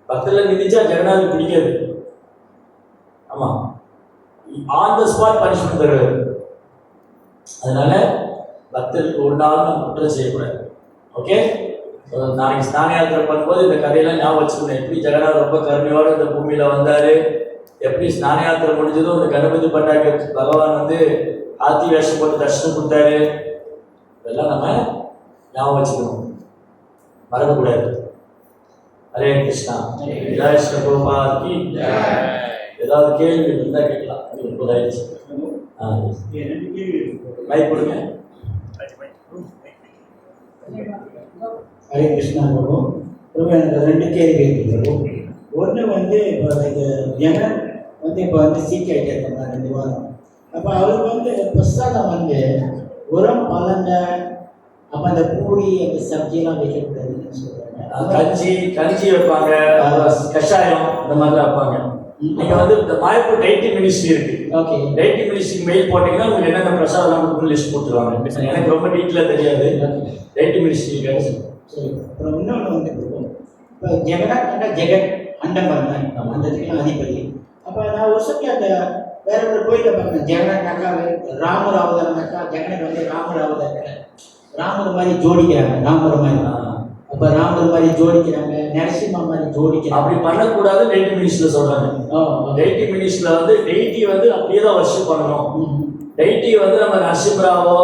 பக்தர்கள் நிந்திச்சா ஜெகநாதர் பிடிக்காது. ஆமா, ஆன் த ஸ்பாட் பனிஷ்மெண்ட் தருவார். அதனால பக்தர்களுக்கு ஒரு நாள் நம்ம குற்றம் செய்யக்கூடாது. ஓகே, நாளைக்கு ஸ்நான யாத்திரை பண்ணும்போது இந்த கதையெல்லாம் ஞாபகம் வச்சுக்கணும். எப்படி ஜெகநாதர் ரொம்ப கருணையோடு இந்த பூமியில வந்தாரு, எப்படி ஸ்நான யாத்திரை முடிஞ்சதும் இந்த கணபதி பண்டாக்கு பகவான் ஆத்தி வேஷம் போட்டு தர்ஷனம் கொடுத்தாரு. இதெல்லாம் நம்ம ஞாபகம் வச்சுக்கணும், மறக்கக்கூடாது. ஹரே கிருஷ்ணா. ஜெய் ஸ்ரீ பிரபுபாத் கி. ஏதாவது கேள்வி இருந்தா கேட்கலாம். 9 ஆயிடுச்சு. மைக் கொடுங்க. ஹரே கிருஷ்ணா பிரபு. பிரபு எனக்கு 2 கேள்வி இருக்கு பிரபு. ஒன்று இப்போ ஜெகன் இப்போ சீக்கிரம் கேட்கலாம் 2 வாரம். அப்போ அவருக்கு வந்து பிரசாதம் வந்து உரம் பழங்க அப்போ அந்த பூரி அந்த சப்ஜியெல்லாம் வைக்கக்கூடாதுன்னு சொல்கிறாங்க. கஞ்சி வைப்பாங்க, கஷாயம் இந்த மாதிரிலாம் வைப்பாங்க. நீங்க வந்து இந்த மாயப்பூர் டைட்டி மினிஸ்ட்ரி இருக்கு. ஓகே. டைட்டி மினிஸ்ட்ரிக்கு மெயில் போட்டீங்கன்னா உங்களுக்கு என்னென்ன பிரசாதம் கொடுக்கணும் லிஸ்ட் கொடுத்துருவாங்க. எனக்கு ரொம்ப டீட்டெயிலாக தெரியாது. டைட்டி மினிஸ்ட்ரி சரி. அப்புறம் இன்னொன்று வந்து இப்போ ஜெகநாத்னா ஜெகன் அண்டம்பரம் தான் அந்த இதுக்கு அதிபதி. அப்போ நான் ஒரு சமயம் அந்த வேற ஒரு கோயிலில் பார்த்தேன், ஜெகநாத்னாக்கா ராமர் அவதாரம்னாக்கா ஜெகனுக்கு வந்து ராமர் அவதாரம் ராமர் மாதிரி ஜோடிக்கிறாங்க. ராமர் மாதிரி அப்போ ராமர் மாதிரி ஜோடிக்கிறாங்க, நரசிம்மா மாதிரி ஜோடிக்கிறாங்க. அப்படி பண்ணக்கூடாது டைட்டி மினிஸ்ட்ரியில் சொல்றாங்க. டைட்டி மினிஸ்ட்ரியில் வந்து டெய்ட்டி வந்து அப்படியே தான் வர்ஷிப் பண்ணணும். டெய்ட்டி வந்து நம்ம நரசிம்மராவோ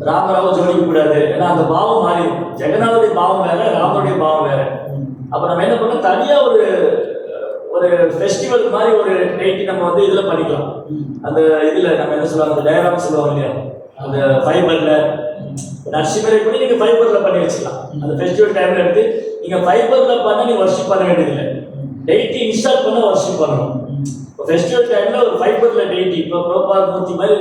ராமராவோ ஜோடிக்க கூடாது. ஏன்னா அந்த பாவம் மாறி இருக்கும். ஜெகநாதனுடைய பாவம் வேற, ராமருடைய பாவம் வேற. அப்ப நம்ம என்ன பண்ணோம், தனியா ஒரு ஃபெஸ்டிவல் மாதிரி ஒரு டெய்ட்டி நம்ம வந்து இதுல பண்ணிக்கலாம். அந்த இதுல நம்ம என்ன சொல்லுவாங்க, அந்த டயராம் சொல்லுவாங்க இல்லையா, அந்த ஃபைபர்ல நரசிம்மரை கூட நீங்க ஃபைபர்ல பண்ணி வச்சுக்கலாம். அந்த ஃபெஸ்டிவல் டைம்ல எடுத்து நீங்க ஃபைபர்ல பண்ண நீங்க வர்ஷிப் பண்ண வேண்டியதில்லை. டெய்ட்டி இன்ஸ்டால் பண்ண வர்ஷிப் பண்ணணும். இப்போ ஃபெஸ்டிவல் டைம்ல ஒரு ஃபைபர்ல டெய்ட்டி, இப்போ ப்ரோபார் மூர்த்தி மாதிரி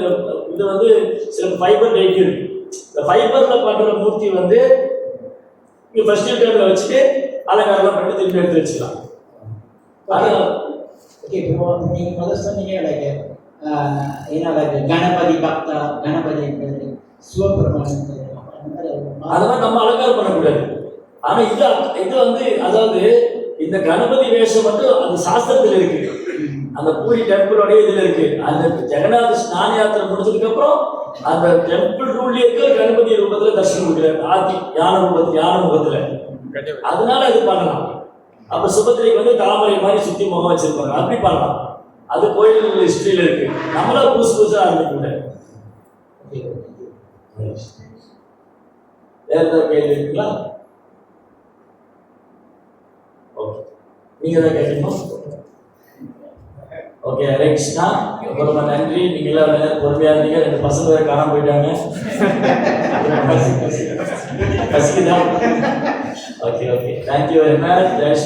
இது வந்து சில ஃபைபர் டெய்ட்டி இருக்கு. இந்த ஃபைபர்ல பண்ற மூர்த்தி வந்து நீங்க ஃபெஸ்டிவல் டைம்ல வச்சுட்டு அலங்காரம் பண்ணி திருப்பி எடுத்து வச்சுக்கலாம். ஓகே. இப்போ நீங்கள் முதல்ல சொன்னீங்க லைக் ஏன்னா லைக் கணபதி பக்தா, கணபதி சிவபெருமான் அதெல்லாம் நம்ம அலங்காரம் பண்ணக்கூடாது. ஆனா இது வந்து அதாவது இந்த கணபதி வேஷம் வந்து அந்த சாஸ்திரத்தில் இருக்கு. அந்த பூரி டெம்பிளோடய இதுல இருக்கு. அந்த ஜெகநாத ஸ்நான யாத்திரை முடிச்சதுக்கு அப்புறம் அந்த டெம்பிள் ரூல்ல இருக்க கணபதி ரூபத்துல தரிசனம் கொடுக்குறாரு. யான முகத்துல. அதனால அது பண்ணலாம். அப்ப சுபத்திரைக்கு வந்து தாமரை மாதிரி சுத்தி முகம் வச்சிருப்பாங்க, அப்படி பண்ணலாம். அது கோயில் ஹிஸ்டரியில இருக்கு. நம்மளா புதுசா ஆரம்பிக்க கூடாது. வேற ஏதாவது கேள்வி இருக்குங்களா? ஓகே, நீங்க தான் கேட்கணும். ஓகே, ஹரே கிருஷ்ணா. ரொம்ப நன்றி. நீங்க எல்லாம் பொறுமையா இருந்தீங்க. 2 பசங்க வேற காணாம போயிட்டாங்க. பசிக்குதா? Okay, thank you very much.